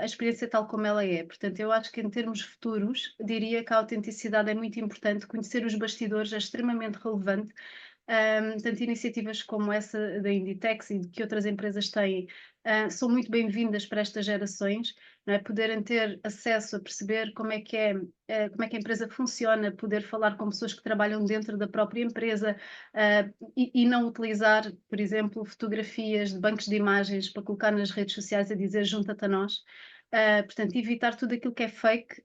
a experiência tal como ela é. Portanto, eu acho que em termos futuros, diria que a autenticidade é muito importante, conhecer os bastidores é extremamente relevante. Tanto iniciativas como essa da Inditex e que outras empresas têm, são muito bem-vindas para estas gerações, não é? Poderem ter acesso a perceber como é que a empresa funciona, poder falar com pessoas que trabalham dentro da própria empresa, e não utilizar, por exemplo, fotografias de bancos de imagens para colocar nas redes sociais a dizer junta-te a nós. Portanto, evitar tudo aquilo que é fake,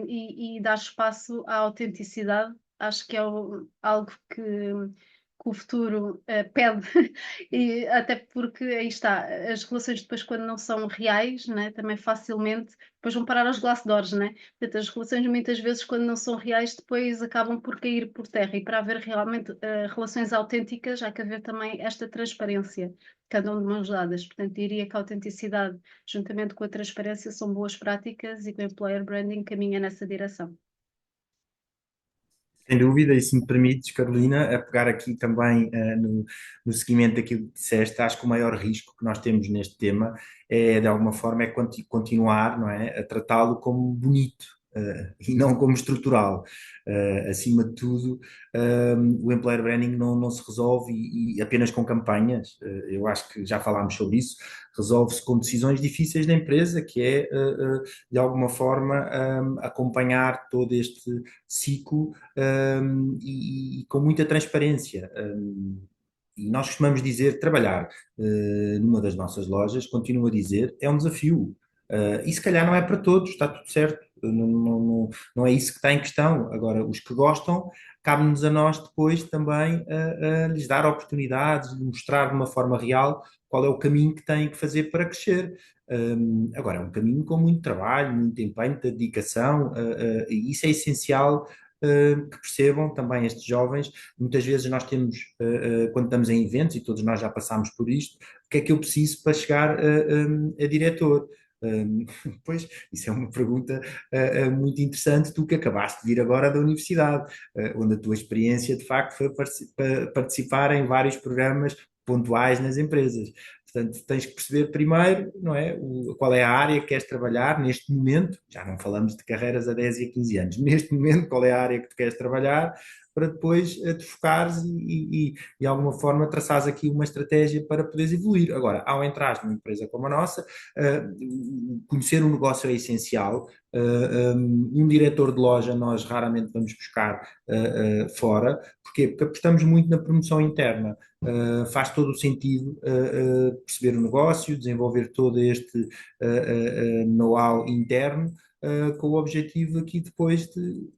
e dar espaço à autenticidade, acho que é algo que o futuro pede, e até porque aí está, as relações depois quando não são reais, né, também facilmente depois vão parar aos Glassdoors, né? Portanto, as relações muitas vezes quando não são reais depois acabam por cair por terra, e para haver realmente relações autênticas há que haver também esta transparência, cada um de mãos dadas. Portanto, diria que a autenticidade juntamente com a transparência são boas práticas e que o employer branding caminha nessa direção. Sem dúvida, e se me permites, Carolina, a pegar aqui também no seguimento daquilo que disseste, acho que o maior risco que nós temos neste tema é, de alguma forma, continuar, não é, a tratá-lo como bonito. E não como estrutural. Acima de tudo, o employer branding não se resolve e apenas com campanhas. Eu acho que já falámos sobre isso. Resolve-se com decisões difíceis da empresa, que é, de alguma forma, acompanhar todo este ciclo, e com muita transparência. E nós costumamos dizer, trabalhar numa das nossas lojas, continuo a dizer, é um desafio. E se calhar não é para todos, está tudo certo. Não é isso que está em questão. Agora, os que gostam, cabe-nos a nós depois também a lhes dar oportunidades, mostrar de uma forma real qual é o caminho que têm que fazer para crescer. Agora, é um caminho com muito trabalho, muito empenho, muita dedicação, e isso é essencial. Que percebam também estes jovens. Muitas vezes nós temos, quando estamos em eventos, e todos nós já passámos por isto, o que é que eu preciso para chegar a diretor? Pois, isso é uma pergunta muito interessante, tu que acabaste de vir agora da universidade, onde a tua experiência de facto foi participar em vários programas pontuais nas empresas. Portanto, tens que perceber primeiro, não é, qual é a área que queres trabalhar neste momento, já não falamos de carreiras a 10 e a 15 anos, neste momento qual é a área que tu queres trabalhar, para depois te focares e de alguma forma traçares aqui uma estratégia para poderes evoluir. Agora, ao entrar numa empresa como a nossa, conhecer o negócio é essencial. Um diretor de loja nós raramente vamos buscar fora. Porquê? Porque apostamos muito na promoção interna. Faz todo o sentido perceber o negócio, desenvolver todo este know-how interno, com o objetivo aqui depois de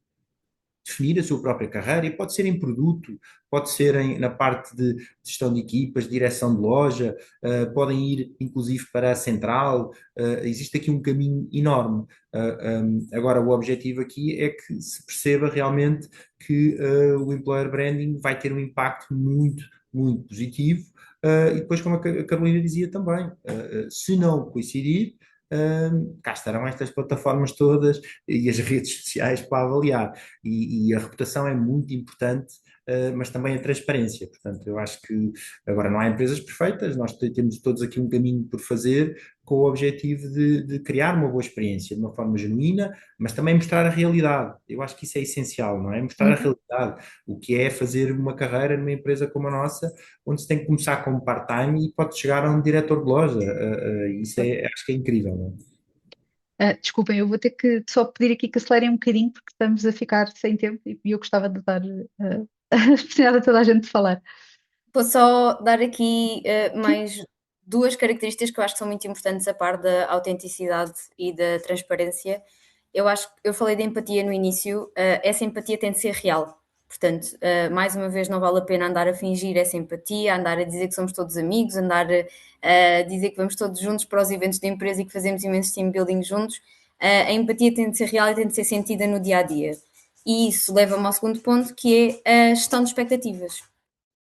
definir a sua própria carreira, e pode ser em produto, pode ser na parte de gestão de equipas, direção de loja, podem ir inclusive para a central, existe aqui um caminho enorme. Agora, o objetivo aqui é que se perceba realmente que o employer branding vai ter um impacto muito, muito positivo, e depois, como a Carolina dizia também, se não coincidir, cá estarão estas plataformas todas e as redes sociais para avaliar. E a reputação é muito importante, mas também a transparência. Portanto, eu acho que agora não há empresas perfeitas, nós temos todos aqui um caminho por fazer, com o objetivo de criar uma boa experiência de uma forma genuína, mas também mostrar a realidade. Eu acho que isso é essencial, não é? Mostrar a realidade, o que é fazer uma carreira numa empresa como a nossa, onde se tem que começar como part-time e pode chegar a um diretor de loja. Isso acho que é incrível, não é? Desculpem, eu vou ter que só pedir aqui que acelerem um bocadinho, porque estamos a ficar sem tempo e eu gostava de dar a oportunidade a toda a gente de falar. Vou só dar aqui mais duas características que eu acho que são muito importantes, a par da autenticidade e da transparência. Eu falei de empatia no início, essa empatia tem de ser real. Portanto, mais uma vez, não vale a pena andar a fingir essa empatia, andar a dizer que somos todos amigos, andar a dizer que vamos todos juntos para os eventos de empresa e que fazemos imenso team building juntos. A empatia tem de ser real e tem de ser sentida no dia a dia. E isso leva-me ao segundo ponto, que é a gestão de expectativas.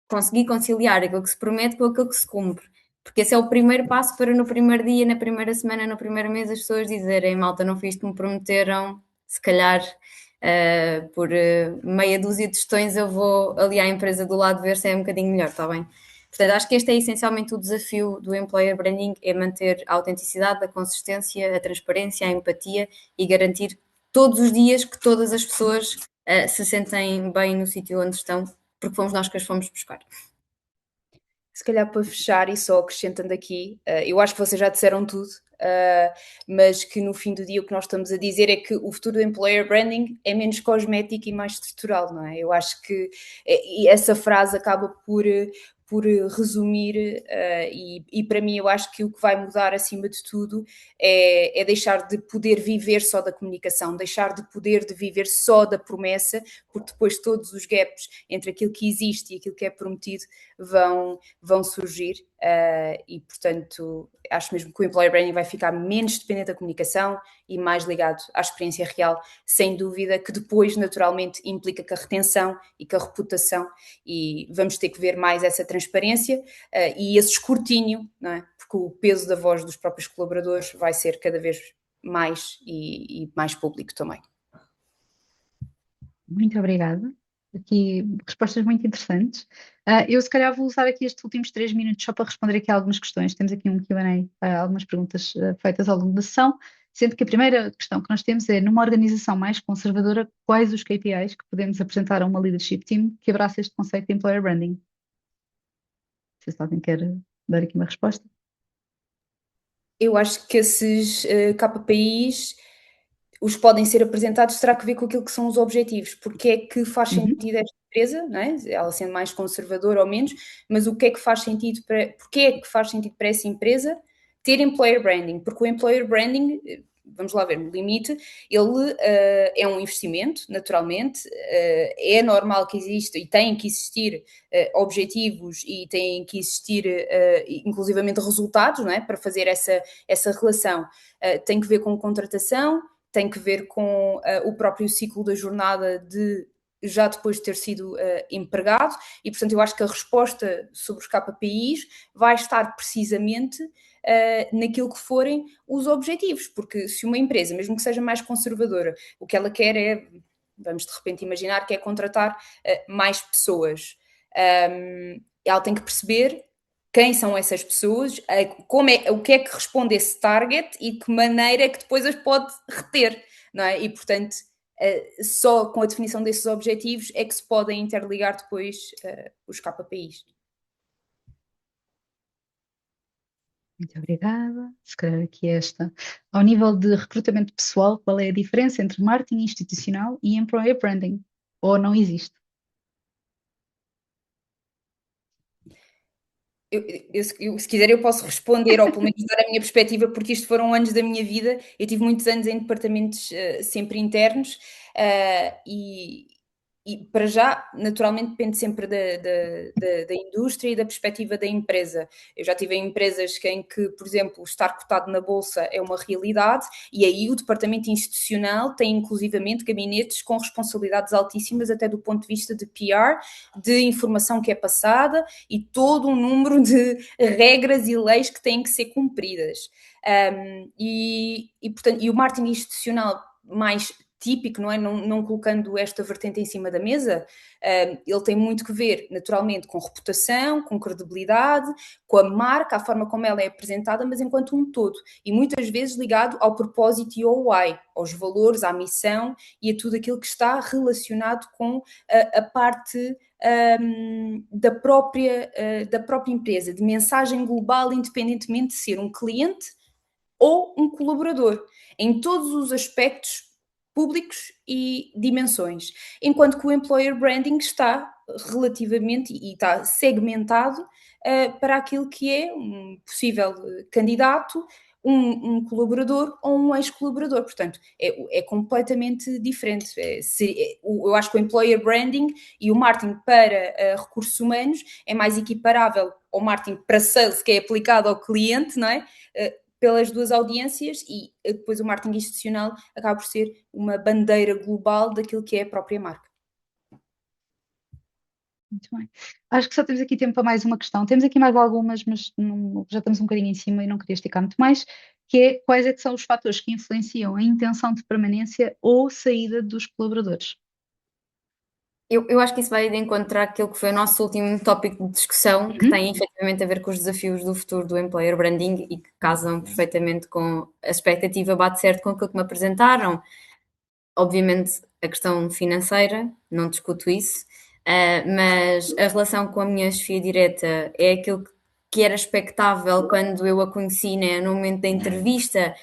Conseguir conciliar aquilo que se promete com aquilo que se cumpre. Porque esse é o primeiro passo para no primeiro dia, na primeira semana, no primeiro mês, as pessoas dizerem: malta, não fiz o que me prometeram, se calhar por meia dúzia de questões eu vou ali à empresa do lado ver se é um bocadinho melhor, está bem? Portanto, acho que este é essencialmente o desafio do employer branding, é manter a autenticidade, a consistência, a transparência, a empatia e garantir todos os dias que todas as pessoas se sentem bem no sítio onde estão, porque fomos nós que as fomos buscar. Se calhar para fechar e só acrescentando aqui, eu acho que vocês já disseram tudo, mas que no fim do dia o que nós estamos a dizer é que o futuro do employer branding é menos cosmético e mais estrutural, não é? Eu acho que e essa frase acaba por resumir, e para mim eu acho que o que vai mudar acima de tudo é deixar de poder viver só da comunicação, deixar de poder de viver só da promessa, porque depois todos os gaps entre aquilo que existe e aquilo que é prometido vão surgir, e portanto acho mesmo que o employer branding vai ficar menos dependente da comunicação e mais ligado à experiência real, sem dúvida que depois naturalmente implica que a retenção e que a reputação, e vamos ter que ver mais essa transparência e esse escrutínio, não é? Porque o peso da voz dos próprios colaboradores vai ser cada vez mais e mais público também. Muito obrigada. Aqui respostas muito interessantes. Eu se calhar vou usar aqui estes últimos 3 minutos só para responder aqui a algumas questões. Temos aqui um Q&A, algumas perguntas feitas ao longo da sessão, sendo que a primeira questão que nós temos é: numa organização mais conservadora, quais os KPIs que podemos apresentar a uma leadership team que abraça este conceito de employer branding? Não sei se alguém quer dar aqui uma resposta. Eu acho que esses KPIs os podem ser apresentados, terá que ver com aquilo que são os objetivos, porque é que faz sentido esta empresa, não é? Ela sendo mais conservadora ou menos, mas o que é que faz sentido porque é que faz sentido para essa empresa ter employer branding? Porque o employer branding, vamos lá ver, no limite, ele é um investimento, naturalmente, é normal que exista e tem que existir objetivos e têm que existir inclusivamente resultados, não é? Para fazer essa relação. Tem que ver com contratação, tem que ver com o próprio ciclo da jornada já depois de ter sido empregado, e portanto eu acho que a resposta sobre os KPIs vai estar precisamente naquilo que forem os objetivos, porque se uma empresa, mesmo que seja mais conservadora, o que ela quer é, vamos de repente imaginar, que é contratar mais pessoas, ela tem que perceber quem são essas pessoas, o que é que responde esse target e de que maneira é que depois as pode reter, não é? E, portanto, só com a definição desses objetivos é que se podem interligar depois os KPIs. Muito obrigada. Se calhar aqui esta. Ao nível de recrutamento pessoal, qual é a diferença entre marketing institucional e employer branding? Ou não existe? Se quiser eu posso responder, ou pelo menos dar a minha perspectiva, porque isto foram anos da minha vida. Eu tive muitos anos em departamentos sempre internos, e para já, naturalmente, depende sempre da indústria e da perspectiva da empresa. Eu já tive em empresas em que, por exemplo, estar cotado na bolsa é uma realidade, e aí o departamento institucional tem inclusivamente gabinetes com responsabilidades altíssimas, até do ponto de vista de PR, de informação que é passada e todo um número de regras e leis que têm que ser cumpridas. Portanto, e o marketing institucional mais típico, não é? Não colocando esta vertente em cima da mesa, ele tem muito que ver, naturalmente, com reputação, com credibilidade, com a marca, a forma como ela é apresentada, mas enquanto um todo. E muitas vezes ligado ao propósito e ao why, aos valores, à missão e a tudo aquilo que está relacionado com a parte da própria empresa, de mensagem global, independentemente de ser um cliente ou um colaborador, em todos os aspectos públicos e dimensões. Enquanto que o employer branding está relativamente e está segmentado para aquilo que é um possível candidato, um colaborador ou um ex-colaborador. Portanto, é completamente diferente. Eu acho que o employer branding e o marketing para recursos humanos é mais equiparável ao marketing para sales, que é aplicado ao cliente, não é? Pelas duas audiências, e depois o marketing institucional acaba por ser uma bandeira global daquilo que é a própria marca. Muito bem. Acho que só temos aqui tempo para mais uma questão. Temos aqui mais algumas, mas já estamos um bocadinho em cima e não queria esticar muito mais, que é quais é que são os fatores que influenciam a intenção de permanência ou saída dos colaboradores? Eu acho que isso vai de encontro àquilo que foi o nosso último tópico de discussão, que tem efetivamente a ver com os desafios do futuro do employer branding e que casam perfeitamente com a expectativa, bate certo com aquilo que me apresentaram. Obviamente, a questão financeira, não discuto isso, mas a relação com a minha chefia direta é aquilo que era expectável quando eu a conheci, né, no momento da entrevista,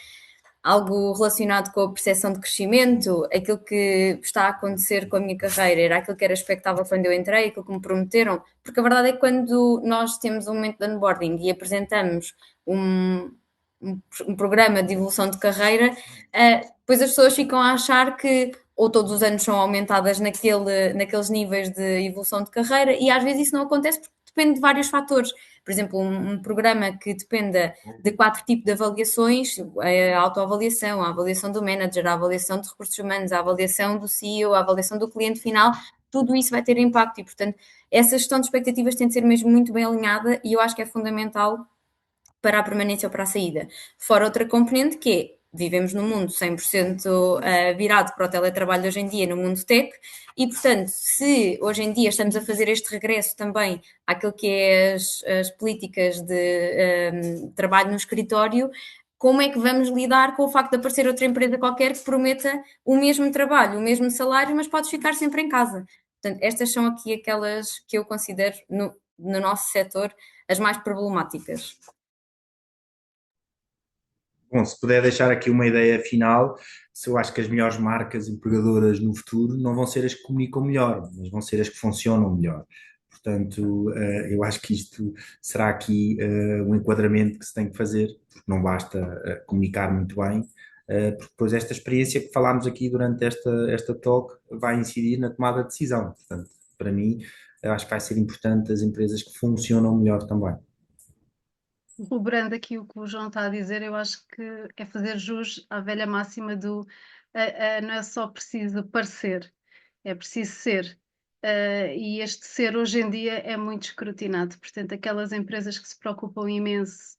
algo relacionado com a percepção de crescimento, aquilo que está a acontecer com a minha carreira, era aquilo que era expectável quando eu entrei, aquilo que me prometeram, porque a verdade é que quando nós temos um momento de onboarding e apresentamos um programa de evolução de carreira, depois as pessoas ficam a achar que ou todos os anos são aumentadas naqueles níveis de evolução de carreira, e às vezes isso não acontece porque depende de vários fatores. Por exemplo, um programa que dependa de 4 tipos de avaliações, a autoavaliação, a avaliação do manager, a avaliação de recursos humanos, a avaliação do CEO, a avaliação do cliente final, tudo isso vai ter impacto e, portanto, essa gestão de expectativas tem de ser mesmo muito bem alinhada, e eu acho que é fundamental para a permanência ou para a saída. Fora outra componente que é, vivemos num mundo 100% virado para o teletrabalho hoje em dia, no mundo tech, e portanto, se hoje em dia estamos a fazer este regresso também àquilo que é as políticas de trabalho no escritório, como é que vamos lidar com o facto de aparecer outra empresa qualquer que prometa o mesmo trabalho, o mesmo salário, mas podes ficar sempre em casa? Portanto, estas são aqui aquelas que eu considero, no nosso setor, as mais problemáticas. Bom, se puder deixar aqui uma ideia final, se eu acho que as melhores marcas empregadoras no futuro não vão ser as que comunicam melhor, mas vão ser as que funcionam melhor. Portanto, eu acho que isto será aqui um enquadramento que se tem que fazer, porque não basta comunicar muito bem, porque depois esta experiência que falámos aqui durante esta talk vai incidir na tomada de decisão. Portanto, para mim, eu acho que vai ser importante as empresas que funcionam melhor também. Corroborando aqui o que o João está a dizer, eu acho que é fazer jus à velha máxima do não é só preciso parecer, é preciso ser. E este ser hoje em dia é muito escrutinado. Portanto, aquelas empresas que se preocupam imenso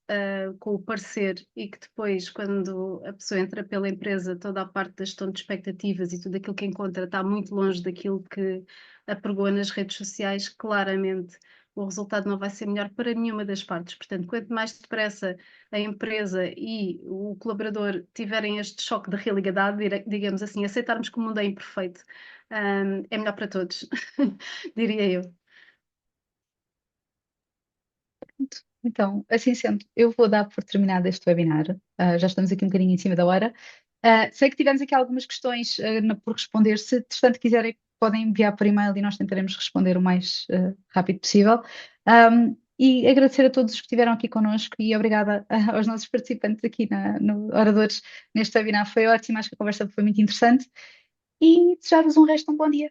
com o parecer e que depois, quando a pessoa entra pela empresa, toda a parte da gestão de expectativas e tudo aquilo que encontra está muito longe daquilo que apregoa nas redes sociais, claramente o resultado não vai ser melhor para nenhuma das partes. Portanto, quanto mais depressa a empresa e o colaborador tiverem este choque de realidade, digamos assim, aceitarmos que o mundo é imperfeito, é melhor para todos, diria eu. Então, assim sendo, eu vou dar por terminado este webinar. Já estamos aqui um bocadinho em cima da hora. Sei que tivemos aqui algumas questões por responder. Se, entretanto, quiserem, podem enviar por e-mail e nós tentaremos responder o mais rápido possível. E agradecer a todos os que estiveram aqui connosco e obrigada aos nossos participantes aqui no Oradores neste webinar. Foi ótimo, acho que a conversa foi muito interessante. E desejar-vos um resto de um bom dia.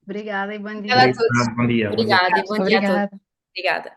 Obrigada e bom dia. Obrigada a todos. Bom dia. Obrigada e bom dia a todos. Obrigada. Obrigada.